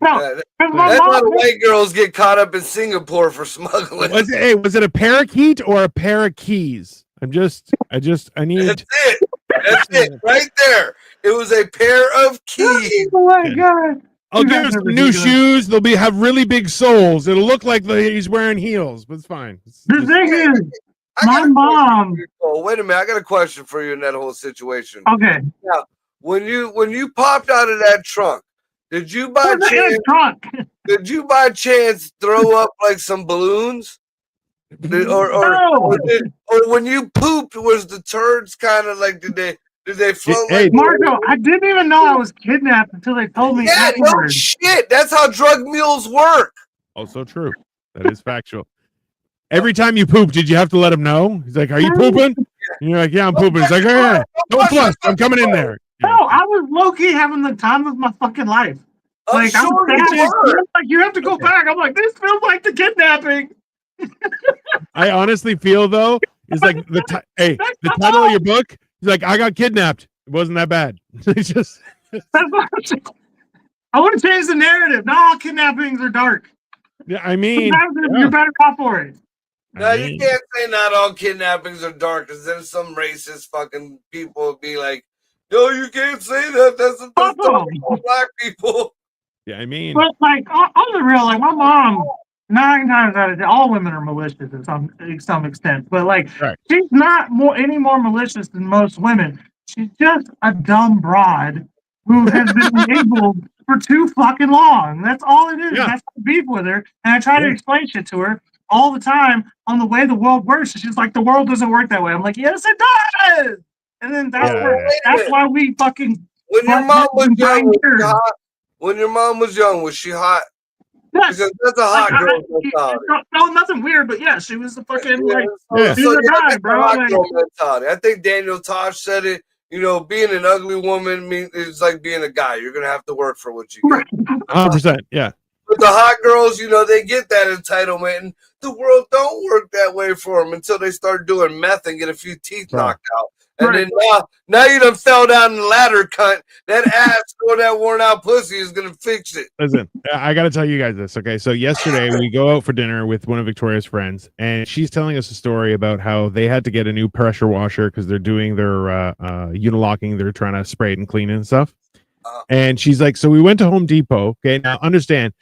S3: that's why the white girls get caught up in Singapore for smuggling.
S1: Was it a parakeet or a pair of keys? I need.
S3: That's it, right there. It was a pair of keys.
S2: Oh my god!
S1: I'll give him some new shoes. They'll have really big soles. It'll look like he's wearing heels, but it's fine.
S2: The thing is, my mom.
S3: Wait a minute, I got a question for you in that whole situation.
S2: Okay.
S3: Now, when you popped out of that trunk, did you by chance throw up like some balloons? Or when you pooped, was the turds kind of like did they float?
S2: Marco, I didn't even know I was kidnapped until they told me.
S3: Yeah, no shit. That's how drug mules work.
S1: Also true. That is factual. Every time you poop, did you have to let him know? He's like, "Are you pooping?" And you're like, "Yeah, I'm pooping." He's like, "Yeah, don't flush. I'm coming in there."
S2: No, I was low-key having the time of my fucking life. Like, I'm like, you have to go back. I'm like, this feels like the kidnapping.
S1: I honestly feel though, it's like the title of your book. He's like, "I got kidnapped. It wasn't that bad." It's just.
S2: I want to change the narrative. Not all kidnappings are dark.
S1: Yeah, I mean,
S2: you're better off for it.
S3: No, you can't say not all kidnappings are dark, because then some racist fucking people will be like, "No, you can't say that. That's all black people."
S1: Yeah, I mean,
S2: but like on the real, like my mom, 9 times out of 10, all women are malicious to some extent. But like, she's not any more malicious than most women. She's just a dumb broad who has been enabled for too fucking long. That's all it is. That's the beef with her. And I try to explain shit to her all the time on the way the world works. And she's like, the world doesn't work that way. I'm like, yes, it does. And then that's why we fucking.
S3: When your mom was young, when your mom was young, was she hot?
S2: Yes.
S3: Because that's a hot girl mentality.
S2: No, nothing weird, but yeah, she was the fucking
S3: she's a guy, bro. I think Daniel Tosh said it. Being an ugly woman is like being a guy. You're gonna have to work for what you get.
S1: 100%. Yeah.
S3: But the hot girls, they get that entitlement, and the world don't work that way for them until they start doing meth and get a few teeth knocked out. And then now you done fell down the ladder, cunt. That ass or that worn out pussy is gonna fix it.
S1: Listen, I got to tell you guys this. Okay, so yesterday we go out for dinner with one of Victoria's friends, and she's telling us a story about how they had to get a new pressure washer because they're doing their unilocking. They're trying to spray it and clean it and stuff. And she's like, so we went to Home Depot. Okay, now understand,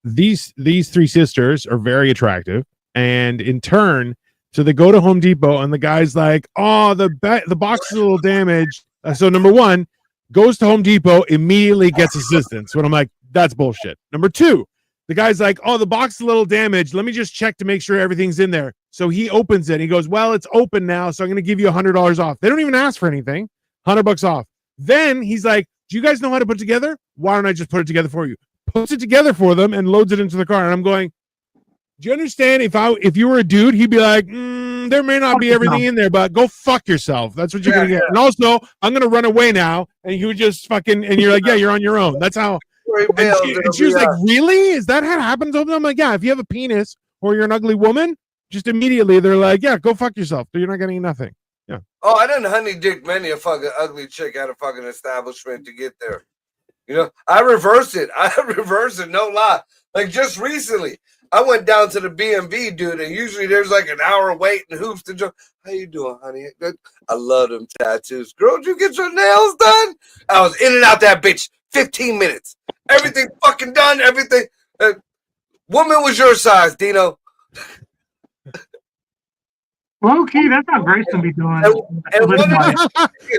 S1: these three sisters are very attractive, and in turn. So they go to Home Depot, and the guy's like, "Oh, the box is a little damaged." So number one, goes to Home Depot, immediately gets assistance. When I'm like, "That's bullshit." Number two, the guy's like, "Oh, the box is a little damaged. Let me just check to make sure everything's in there." So he opens it. He goes, "Well, it's open now, so I'm going to give you $100 off." They don't even ask for anything. $100 off. Then he's like, "Do you guys know how to put it together? Why don't I just put it together for you?" Puts it together for them and loads it into the car. And I'm going, do you understand if you were a dude, he'd be like, there may not be everything in there, but go fuck yourself. That's what you're going to get. And also, I'm going to run away now. And you just fucking, and you're like, yeah, you're on your own. That's how. And she was like, really? Is that how it happens? I'm like, yeah, if you have a penis or you're an ugly woman, just immediately they're like, yeah, go fuck yourself. You're not getting nothing. Yeah.
S3: Oh, I done honey dick many a fucking ugly chick at a fucking establishment to get there. I reverse it. No lie. Like just recently. I went down to the B&B, dude, and usually there's like an hour wait and hoops to jump. How you doing, honey? I love them tattoos. Girl, did you get your nails done? I was in and out that bitch 15 minutes. Everything fucking done, everything. Woman was your size, Dino.
S2: Low key, that's how Grayson be doing.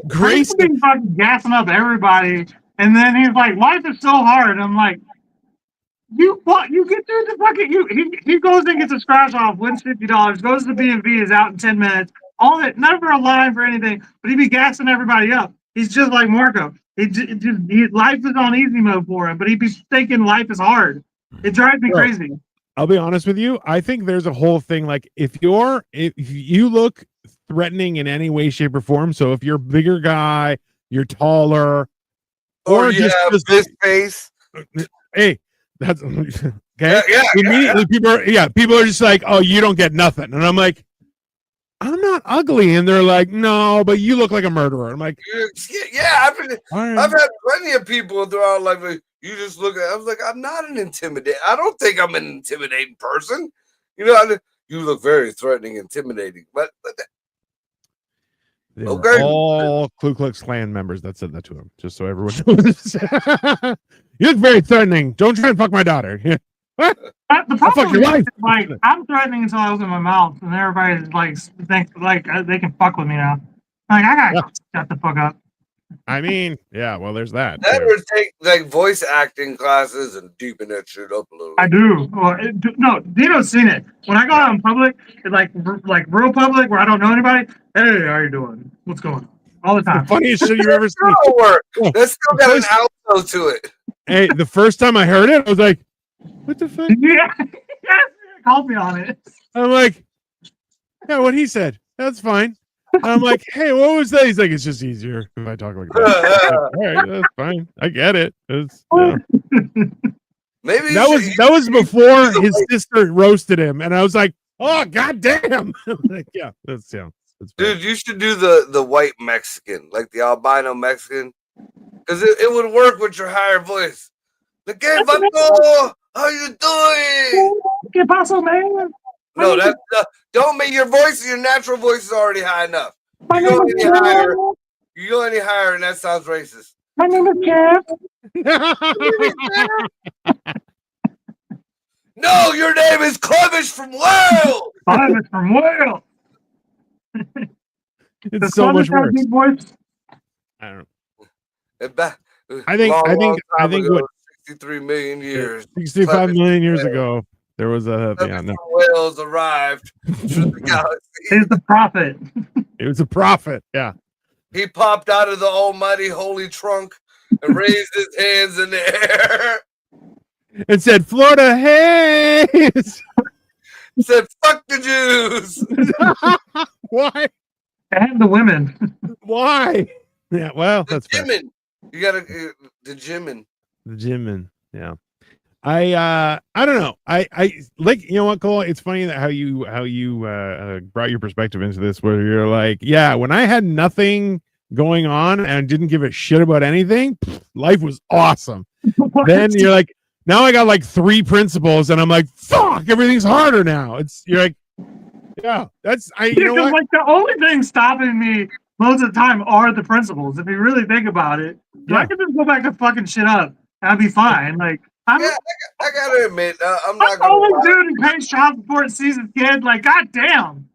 S2: Grayson be fucking gassing up everybody, and then he's like, life is so hard. I'm like, you get through the fucking he goes and gets a scratch off, wins $50, goes to B&B, is out in 10 minutes. All that, never a line for anything, but he be gassing everybody up. He's just like Marco. Life is on easy mode for him, but he be thinking life is hard. It drives me crazy.
S1: I'll be honest with you. I think there's a whole thing like if you look threatening in any way, shape, or form. So if you're a bigger guy, you're taller,
S3: or you have this face.
S1: Hey. That's okay. Yeah, immediately people are just like, oh, you don't get nothing. And I'm like, I'm not ugly. And they're like, no, but you look like a murderer. I'm like,
S3: yeah, I've had plenty of people throughout life. Like, you just look at, I was like, I'm not an intimidating. I don't think I'm an intimidating person. You look very threatening, intimidating. But
S1: they were all Ku Klux Klan members that said that to him, just so everyone knows. You look very threatening. Don't try and fuck my daughter. What?
S2: The problem is, like, I'm threatening until I open my mouth, and everybody's like, thinks like they can fuck with me now. Like, I gotta shut the fuck up.
S1: I mean, yeah, well, there's that.
S3: Never take like voice acting classes and deepen that shit up a little.
S2: I do. Well, no, Dino's seen it. When I go out in public, like real public, where I don't know anybody. Hey, how you doing? What's going on? All the time.
S1: The funniest shit you ever seen.
S3: That's still got an outro to it.
S1: Hey, the first time I heard it, I was like, what the fuck?
S2: Yeah. Called me on it.
S1: I'm like, yeah, what he said. That's fine. And I'm like, hey, what was that? He's like, it's just easier if I talk like that. All right, that's fine. I get it.
S3: Maybe
S1: that was before his sister roasted him, and I was like, oh, goddamn. Like, yeah, that's
S3: dude, you should do the white Mexican, like the albino Mexican, because it would work with your higher voice. Like, hey, Vato, how you doing?
S2: ¿Qué pasó, man?
S3: No, that's don't make your voice. Your natural voice is already high enough. You go any higher, and that sounds racist.
S2: My name is Jeff.
S3: No, your name is Clevish from Wales.
S2: Clevish from Wales.
S1: It's so much worse. I don't know. I think what
S3: 63 million years.
S1: 65 million years ago, there was a
S3: Wales arrived to the galaxy.
S2: He's the prophet.
S1: It was a prophet. Yeah.
S3: He popped out of the almighty holy trunk and raised his hands in the air
S1: and said, "Florida, hey!"
S3: Said, "Fuck the Jews."
S1: Why?
S2: And the women.
S1: Why? Yeah, well, that's
S3: Jimin. You gotta the Jimin.
S1: The Jimin. Yeah. I don't know. I like, you know what, Cole? It's funny that how you brought your perspective into this, where you're like, yeah, when I had nothing going on and didn't give a shit about anything, life was awesome. Then you're like, now I got like 3 principles, and I'm like, fuck, everything's harder now. You're like, yeah, you know what?
S2: Like the only thing stopping me most of the time are the principles. If you really think about it,
S1: Yeah.
S2: I could just go back to fucking shit up. I'd be fine. Like, I
S3: gotta admit, I'm not gonna
S2: always dude who pays child support and sees his kid. Like, goddamn.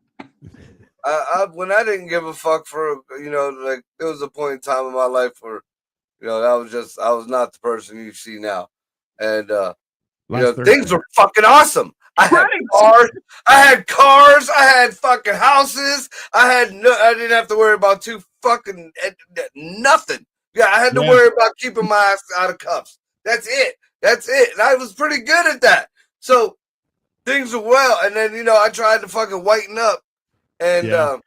S3: When I didn't give a fuck for, like, there was a point in time in my life where, I was not the person you see now, and things were fucking awesome. I had cars, I had fucking houses, I didn't have to worry about nothing. Yeah, I had to worry about keeping my ass out of cuffs. That's it. And I was pretty good at that. So things were well. And then, I tried to fucking whiten up. And so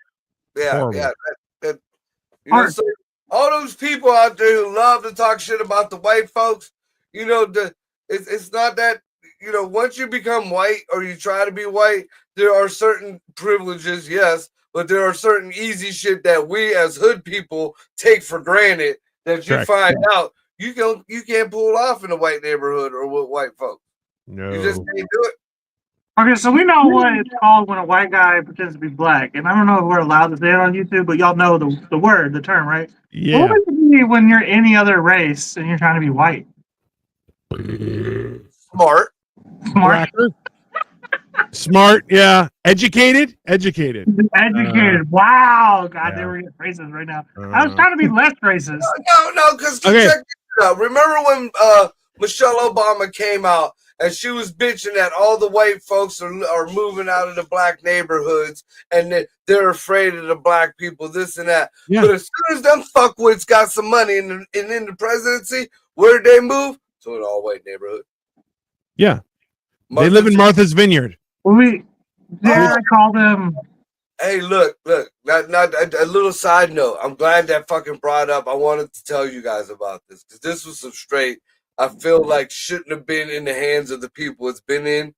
S3: all those people out there who love to talk shit about the white folks, it's not that, once you become white or you try to be white, there are certain privileges, yes, but there are certain easy shit that we as hood people take for granted that you find out you can't pull off in a white neighborhood or with white folks.
S1: No.
S3: You just can't do it.
S2: Okay, so we know what it's called when a white guy pretends to be black, and I don't know if we're allowed to say it on YouTube, but y'all know the term, right?
S1: Yeah.
S2: What would it be when you're any other race and you're trying to be white?
S3: Smart.
S1: Smart, yeah. Educated.
S2: Wow, God, they were getting racist right now. I was trying to be less racist.
S3: No, because check this out. Remember when Michelle Obama came out and she was bitching that all the white folks are moving out of the black neighborhoods and they're afraid of the black people, this and that. Yeah. But as soon as them fuckwits got some money in the presidency, where did they move? To an all-white neighborhood.
S1: Yeah. They live in Martha's Vineyard.
S2: I call them.
S3: Hey, look. Not a little side note. I'm glad that fucking brought up. I wanted to tell you guys about this because this was some straight. I feel like shouldn't have been in the hands of the people it's been in.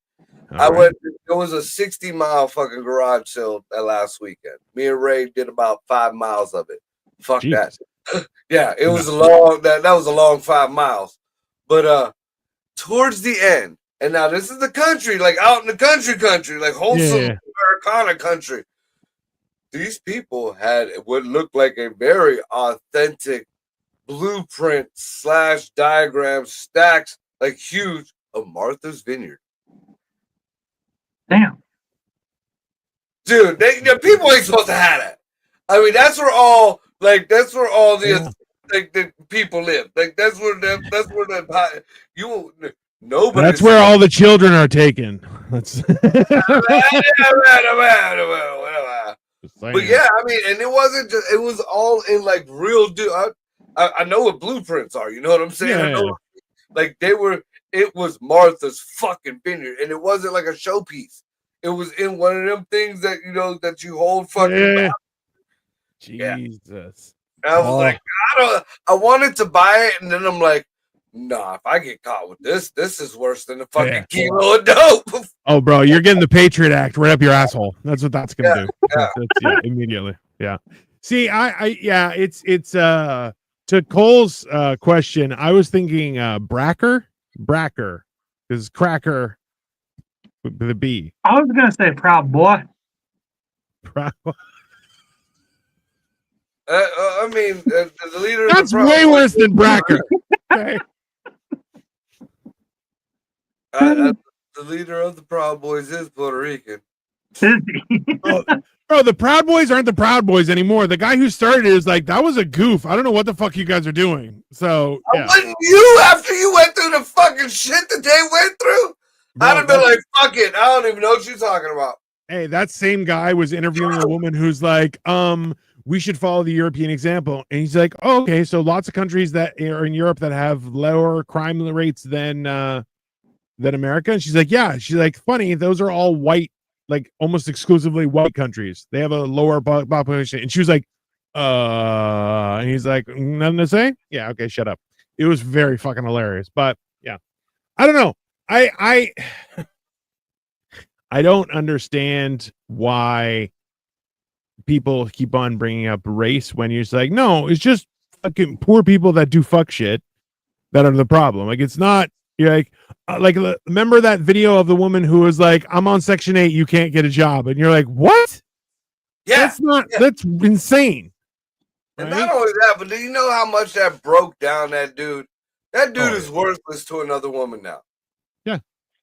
S3: There was a 60-mile fucking garage sale that last weekend. Me and Ray did about 5 miles of it. Fuck that. Yeah, it was a long. That was a long 5 miles. But towards the end. And now this is the country, like out in the country, like wholesome Americana country. These people had what looked like a very authentic blueprint / diagram stacks, like huge, of Martha's Vineyard.
S2: Damn.
S3: Dude, the people ain't supposed to have that. I mean, that's where all the people live. Like that's where nobody.
S1: That's where all the children are taken. That's.
S3: But yeah, I mean, and it wasn't just. It was all in like real. I know what blueprints are. You know what I'm saying?
S1: Yeah.
S3: I know, like they were. It was Martha's fucking Vineyard, and it wasn't like a showpiece. It was in one of them things that that you hold fucking.
S1: Yeah. Jesus.
S3: I was like, I wanted to buy it, and then I'm like, nah, if I get caught with this is worse than a fucking kilo of dope.
S1: Oh, bro, you're getting the Patriot Act right up your asshole. That's what that's gonna do. That's immediately. Yeah. See, it's to Cole's question. I was thinking Bracker, because cracker with the B.
S2: I was gonna say Proud Boy.
S3: I mean, the leader.
S1: That's way worse than Bracker. Okay.
S3: The leader of the Proud Boys is Puerto Rican.
S1: Bro, the Proud Boys aren't the Proud Boys anymore. The guy who started it is like, that was a goof. I don't know what the fuck you guys are doing. So, yeah.
S3: Wouldn't you, after you went through the fucking shit that they went through? Bro, I'd have been like, fuck it. I don't even know what you're talking about.
S1: Hey, that same guy was interviewing a woman who's like, we should follow the European example. And he's like, oh, okay, so lots of countries that are in Europe that have lower crime rates than America. And she's like, yeah. She's like, funny, those are all white, like almost exclusively white countries. They have a lower population. And she was like, and he's like, nothing to say? Yeah, okay, shut up. It was very fucking hilarious. But yeah, I don't know. I don't understand why people keep on bringing up race when you're just like, no, it's just fucking poor people that do fuck shit that are the problem. Like, it's not. You're like, remember that video of the woman who was like, I'm on Section 8, you can't get a job, and you're like, what?
S3: Yeah,
S1: that's insane.
S3: And not only that, but do you know how much that broke down that dude? That dude is
S1: yeah.
S3: worthless to another woman now.
S1: Yeah.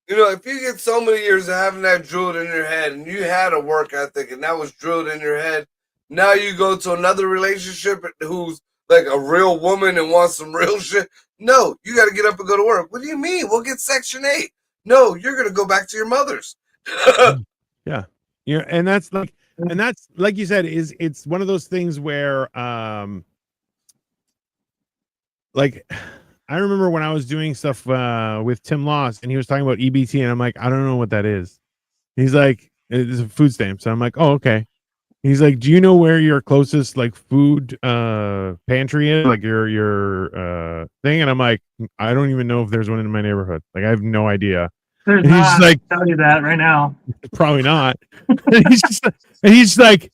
S3: You know, if you get so many years of having that drilled in your head and you had a work ethic and that was drilled in your head, now you go to another relationship who's like a real woman and wants some real shit. No, you got to get up and go to work. What do you mean? We'll get Section 8. No, you're going to go back to your mother's.
S1: Yeah. Yeah. And that's like you said, it's one of those things where like I remember when I was doing stuff with Tim Loss and he was talking about EBT and I'm like, I don't know what that is. He's like, it's a food stamp. So I'm like, oh, okay. He's like, do you know where your closest like food pantry is? Like your thing? And I'm like, I don't even know if there's one in my neighborhood. Like I have no idea.
S2: There's
S1: and he's
S2: not.
S1: Like,
S2: I'll tell you that right now.
S1: Probably not. and he's like,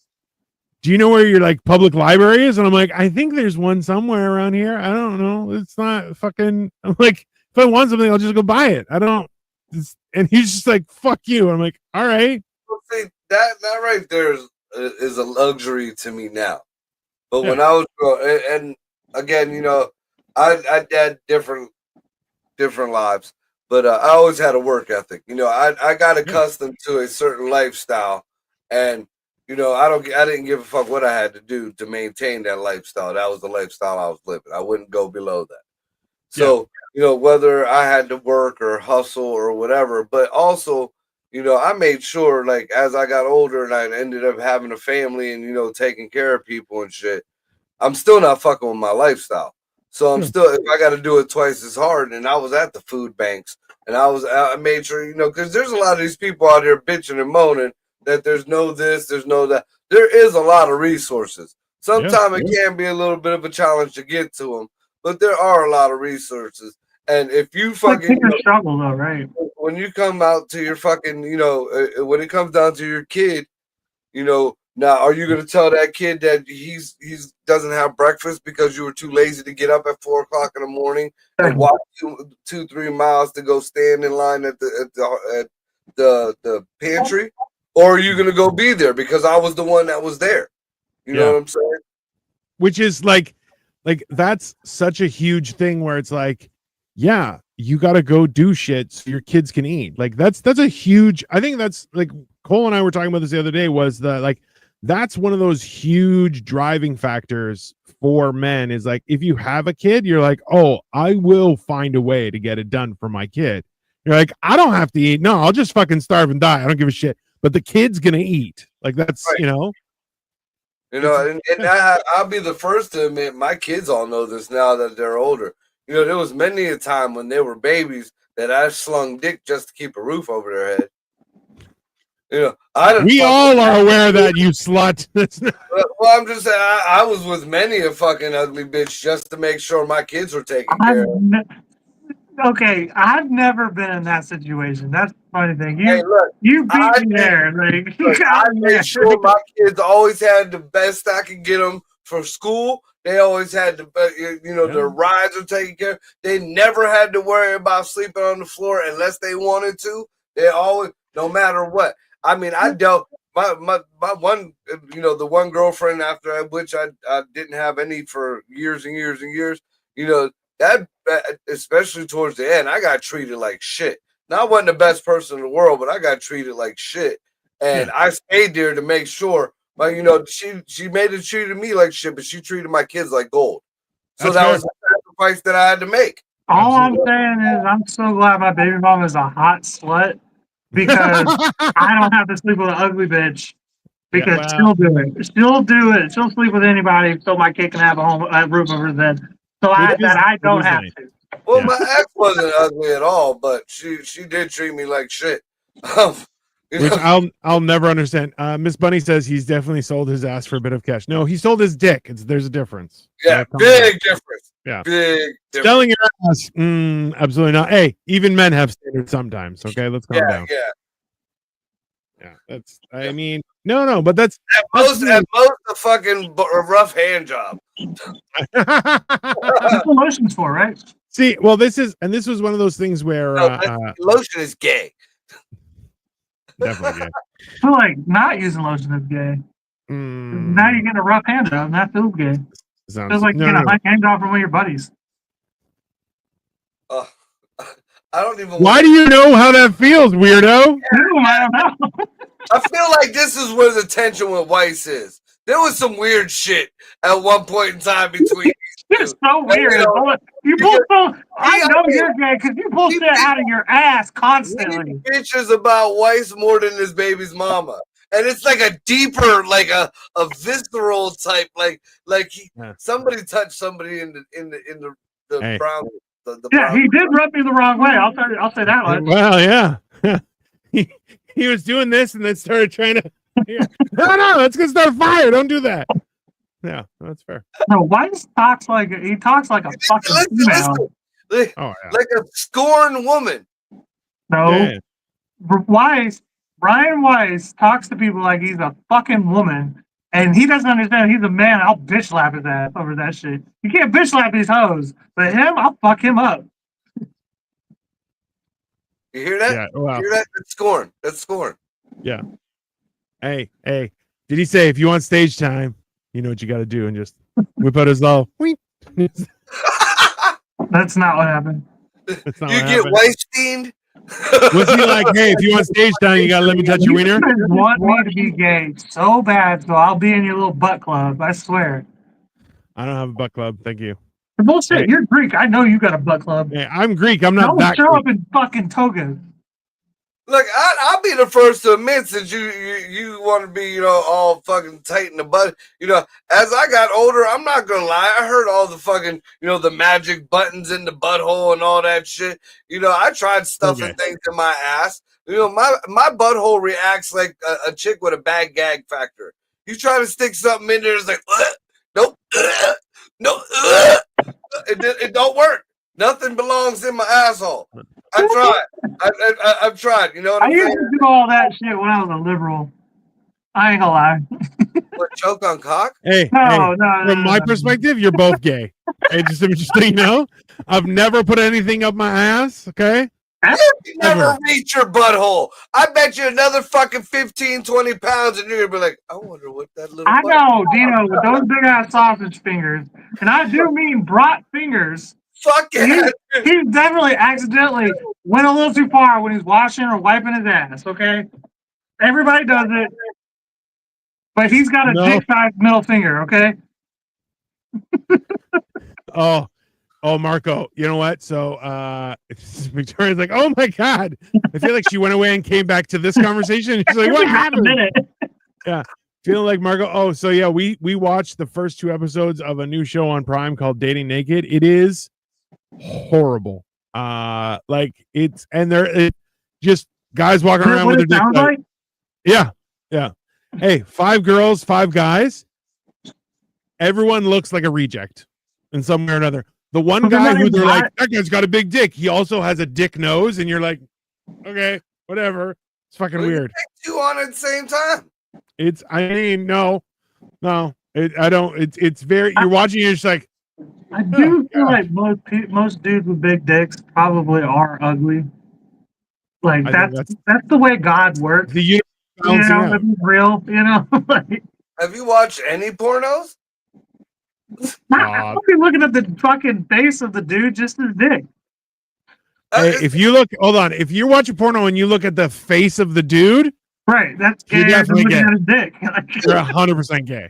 S1: do you know where your like public library is? And I'm like, I think there's one somewhere around here. I don't know. It's not fucking. I'm like, if I want something, I'll just go buy it. I don't. And he's just like, fuck you. I'm like, all right.
S3: Well, see, that right there is a luxury to me now. But when I was and again, you know, I had different lives, but I always had a work ethic. You know, I got accustomed to a certain lifestyle, and you know, I didn't give a fuck what I had to do to maintain that lifestyle. That was the lifestyle I was living. I wouldn't go below that. So, you know, whether I had to work or hustle or whatever, but also, you know, I made sure, like, as I got older and I ended up having a family and, you know, taking care of people and shit, I'm still not fucking with my lifestyle. So I'm still, if I got to do it twice as hard, and I was at the food banks and I made sure, you know, because there's a lot of these people out there bitching and moaning that there's no this, there's no that. There is a lot of resources. Sometimes it can be a little bit of a challenge to get to them, but there are a lot of resources. And if you fucking
S2: struggle though, right?
S3: When you come out to your fucking, you know, when it comes down to your kid, you know, now are you gonna tell that kid that he's doesn't have breakfast because you were too lazy to get up at 4 o'clock in the morning and walk 2-3 miles to go stand in line at the pantry? Or are you going to go be there because I was the one that was there? You know what I'm saying?
S1: Which is like that's such a huge thing where it's like, yeah, you got to go do shit so your kids can eat. Like that's a huge, I think that's like Cole and I were talking about this the other day, was the like, that's one of those huge driving factors for men is like, if you have a kid, you're like, oh, I will find a way to get it done for my kid. You're like, I don't have to eat. No, I'll just fucking starve and die. I don't give a shit. But the kid's gonna eat. Like that's right. You know,
S3: and I'll be the first to admit my kids all know this now that they're older. You know, there was many a time when they were babies that I slung dick just to keep a roof over their head. You know,
S1: we all are aware that, you slut.
S3: Well, I'm just saying, I was with many a fucking ugly bitch just to make sure my kids were taken care of.
S2: Okay, I've never been in that situation. That's the funny thing. You beat me there. Like,
S3: I made sure my kids always had the best I could get them for school. They always had the, you know, their rides were taken care of. They never had to worry about sleeping on the floor unless they wanted to. They always, no matter what. I mean, I dealt my one, you know, the one girlfriend after which I didn't have any for years and years and years. You know, that especially towards the end, I got treated like shit. Now, I wasn't the best person in the world, but I got treated like shit, and I stayed there to make sure. But you know, she made it treated me like shit, but she treated my kids like gold. So that was a sacrifice that I had to make.
S2: All I'm saying is, I'm so glad my baby mom is a hot slut because I don't have to sleep with an ugly bitch. Because she'll do it. She'll do it. She'll sleep with anybody so my kid can have a roof over his head. So I don't have to.
S3: Well, my ex wasn't ugly at all, but she did treat me like shit. You
S1: Which I'll never understand. Miss Bunny says he's definitely sold his ass for a bit of cash. No, he sold his dick. There's a difference.
S3: Yeah, big difference.
S1: Yeah,
S3: big difference.
S1: Selling your ass, absolutely not. Hey, even men have standards sometimes. Okay, let's calm down. Yeah, that's. I mean, no, but that's
S3: at most a fucking rough hand job.
S2: That's what lotion's for, right?
S1: See, well, this was one of those things where
S3: lotion is gay.
S1: Definitely gay.
S2: I feel like not using lotion is gay. Now you're getting a rough hand job, and that feels gay. Feels like you're getting a hand job from one of your buddies.
S3: I don't even.
S1: Why do you know how that feels, weirdo?
S2: I don't know.
S3: I feel like this is where the tension with Weiss is. There was some weird shit at one point in time between.
S2: It's so weird. You pull so. I know you're gay because you pull shit out of your ass constantly.
S3: Bitches about Weiss more than his baby's mama, and it's like a deeper, like a visceral type, somebody touched somebody in the brown.
S2: He did rub me the wrong way. I'll say that one.
S1: Well, yeah. he was doing this and then started trying to. Yeah. No, that's gonna start a fire. Don't do that. Yeah, that's fair.
S2: No, Weiss talks like a fucking female.
S3: Like a scorned woman.
S2: No, Brian Weiss talks to people like he's a fucking woman, and he doesn't understand he's a man. I'll bitch slap his ass over that shit. You can't bitch slap these hoes, but him, I'll fuck him up.
S3: You hear that?
S1: Yeah, wow.
S3: You hear that? That's scorn. That's scorn.
S1: Yeah. Hey, did he say if you want stage time, you know what you got to do and just whip out his low?
S2: That's not what happened.
S3: You get Weiss-steamed?
S1: Was he like, hey, if you want stage time, you got to let me touch your wiener?
S2: You want me to be gay so bad, so I'll be in your little butt club. I swear.
S1: I don't have a butt club. Thank you.
S2: Bullshit.
S1: Hey.
S2: You're Greek. I know you got a butt club.
S1: Hey, I'm Greek. I'm not that
S2: show
S1: Greek.
S2: up in fucking togas.
S3: Look, I'll be the first to admit since you want to be, all fucking tight in the butt. As I got older, I'm not gonna lie, I heard all the fucking, the magic buttons in the butthole and all that shit. I tried stuffing things in my ass. My butthole reacts like a chick with a bad gag factor. You try to stick something in there, it's like, nope, no, it don't work. Nothing belongs in my asshole. I tried. I've tried. You know what I'm saying?
S2: I used to do all that shit when I was a liberal. I ain't gonna lie.
S3: What, choke on cock?
S1: Hey,
S2: no.
S1: From my perspective, you're both gay. Hey, just so you know, I've never put anything up my ass. Okay.
S3: You never reach your butthole. I bet you another fucking 15, 20 pounds, and you're gonna be like, I wonder what that little.
S2: I know, Dino, with those big ass sausage fingers, and I do mean brat fingers.
S3: Fuck yeah.
S2: He definitely accidentally went a little too far when he's washing or wiping his ass, okay? Everybody does it. But he's got a dick-sized middle finger, okay?
S1: Oh, Marco, you know what? So Victoria's like, oh my God. I feel like she went away and came back to this conversation. She's like, what happened? Yeah. Feeling like Marco. Oh, so yeah, we watched the first 2 episodes of a new show on Prime called Dating Naked. It is horrible. It's just guys walking around with their dicks out. Like? Yeah. Hey, 5 girls, 5 guys. Everyone looks like a reject in some way or another. The one guy who they're like, that guy's got a big dick. He also has a dick nose, and you're like, okay, whatever. It's fucking weird.
S3: You 2 on at the same time.
S1: No. I don't. It's very. You're watching. You're just like.
S2: I do feel like most dudes with big dicks probably are ugly. Like that's the way God works.
S1: The universe
S2: that's real.
S3: Have you watched any pornos?
S2: I'll be looking at the fucking face of the dude, just his dick.
S1: Hey, if you look, hold on. If you're watching porno and you look at the face of the dude,
S2: right, that's gay.
S1: You're definitely gay.
S2: At his dick.
S1: You're 100% gay.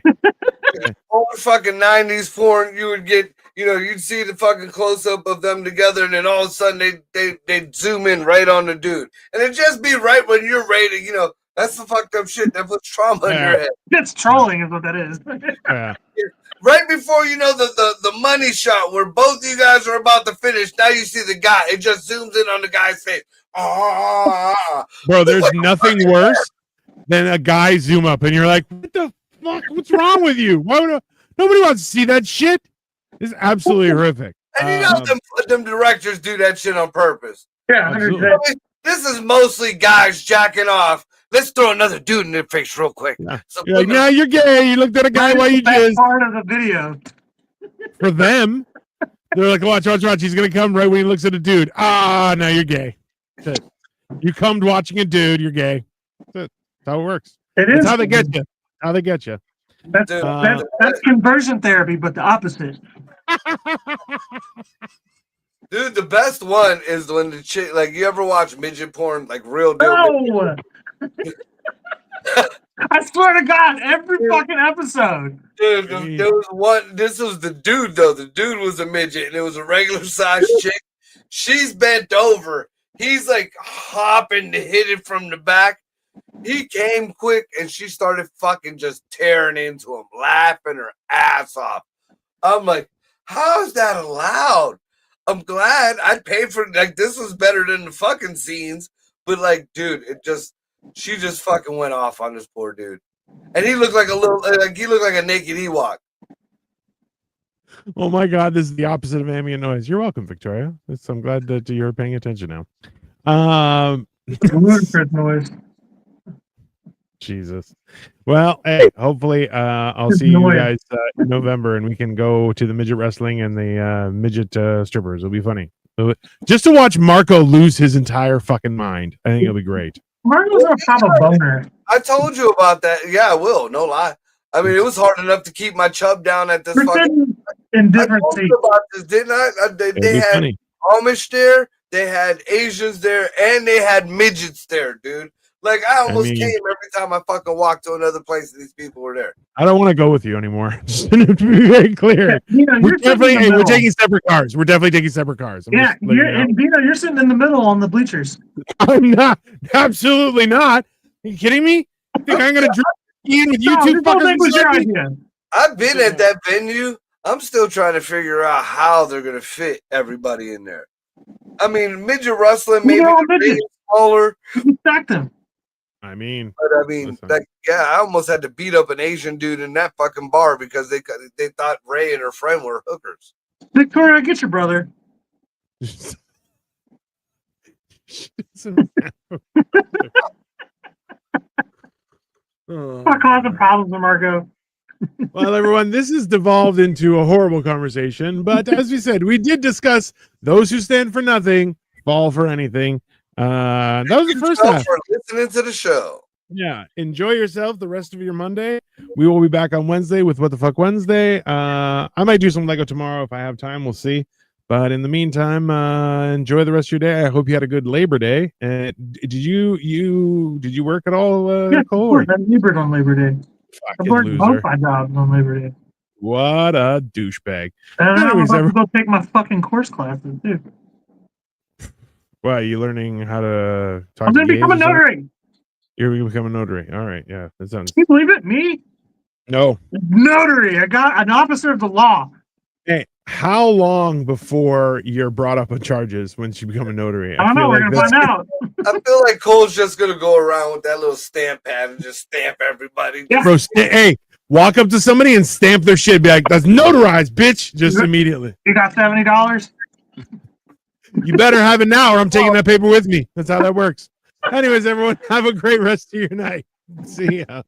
S3: Old fucking 90s porn, you would get, you'd see the fucking close up of them together, and then all of a sudden they'd zoom in right on the dude, and it'd just be right when you're ready. That's the fucked up shit that puts trauma in your head.
S2: It's trolling, is what that is.
S1: Yeah.
S3: right before you know the money shot where both of you guys are about to finish. Now you see the guy. It just zooms in on the guy's face.
S1: Bro, there's nothing worse than a guy zoom up and you're like, what the fuck? What's wrong with you? Nobody wants to see that shit. It's absolutely horrific.
S3: And you know them directors do that shit on purpose.
S2: Yeah,
S1: Absolutely.
S2: 100%.
S3: This is mostly guys jacking off. Let's throw another dude in their face real quick.
S1: Yeah.
S3: So
S1: You're like, no, you're gay. You looked at a guy while you
S2: That's
S1: jizzed.
S2: part of the video.
S1: For them, they're like, watch. He's going to come right when he looks at a dude. Now you're gay. That's it. You cummed watching a dude, you're gay. That's how it works.
S2: It
S1: That's
S2: is
S1: how they get you. How they get you.
S2: That's,
S3: Dude,
S2: that's conversion therapy, but the opposite.
S3: Dude, the best one is when the chick, like, you ever watch midget porn, like real deal?
S2: No! I swear to God, every fucking episode.
S3: Dude, there was one. This was the dude though. The dude was a midget, and it was a regular sized chick. She's bent over. He's like hopping to hit it from the back. He came quick, and she started fucking just tearing into him, laughing her ass off. I'm like, how is that allowed? I'm glad I'd pay for like this was better than the fucking scenes, but like, dude, she just fucking went off on this poor dude, and he looked like a naked Ewok.
S1: Oh my God, this is the opposite of ambient noise. You're welcome, Victoria. I'm glad that you're paying attention now.
S2: Ludicrous noise.
S1: Jesus. Well, hey, hopefully I'll see you guys in November and we can go to the midget wrestling and the midget strippers. It'll be funny. Just to watch Marco lose his entire fucking mind. I think it'll be great.
S2: Marco's a proper boner.
S3: I told you about that. Yeah, I will. No lie. I mean, it was hard enough to keep my chub down at this
S2: We're
S3: fucking.
S2: sitting in different
S3: I told
S2: seats.
S3: you about this, didn't I?
S1: It'll
S3: They
S1: be
S3: had
S1: funny.
S3: Amish there, they had Asians there, and they had midgets there, dude. Like I almost came every time I fucking walked to another place and these people were there.
S1: I don't want to go with you anymore. Just to be very clear.
S2: You know,
S1: We're taking separate cars. We're definitely taking separate cars.
S2: Yeah, and Bino, you're sitting in the middle on the bleachers.
S1: I'm not. Absolutely not. Are you kidding me? You think I'm going to drink in with you two fuckers?
S2: Was your idea.
S3: I've been at that venue. I'm still trying to figure out how they're gonna fit everybody in there. I mean, midget wrestling maybe smaller.
S2: You stacked them.
S1: I mean,
S3: But I mean, like, yeah, I almost had to beat up an Asian dude in that fucking bar because they thought Ray and her friend were hookers.
S2: Victoria, get your brother. Stop causing problems with Marco.
S1: Well, everyone, this has devolved into a horrible conversation. But as we said, we did discuss those who stand for nothing fall for anything. That was the first half.
S3: For listening to the show.
S1: Yeah, enjoy yourself the rest of your Monday. We will be back on Wednesday with What the Fuck Wednesday. I might do some Lego tomorrow if I have time. We'll see. But in the meantime, enjoy the rest of your day. I hope you had a good Labor Day. Did you work at all,
S2: Yeah,
S1: Cole?
S2: I labored on Labor Day. I worked
S1: Loser.
S2: both my jobs on Labor Day.
S1: What a douchebag.
S2: And I'm
S1: Anyways,
S2: about to go take my fucking course classes, too.
S1: Well, are you learning how to talk
S2: I'm
S1: to
S2: going to
S1: gays
S2: become a
S1: or something?
S2: notary.
S1: You're going to become a notary. All right. Yeah. That sounds.
S2: Can you believe it? Me?
S1: No.
S2: Notary. I got an officer of the law.
S1: Hey, how long before you're brought up on charges once you become a notary?
S2: I don't know.
S1: feel
S2: We're
S1: like
S2: going to find out.
S3: I feel like Cole's just gonna go around with that little stamp pad and just stamp everybody.
S2: Yeah.
S1: Bro, hey, walk up to somebody and stamp their shit. Be like, that's notarized, bitch. Just immediately.
S2: You got $70?
S1: You better have it now or I'm taking that paper with me. That's how that works. Anyways, everyone, have a great rest of your night. See ya.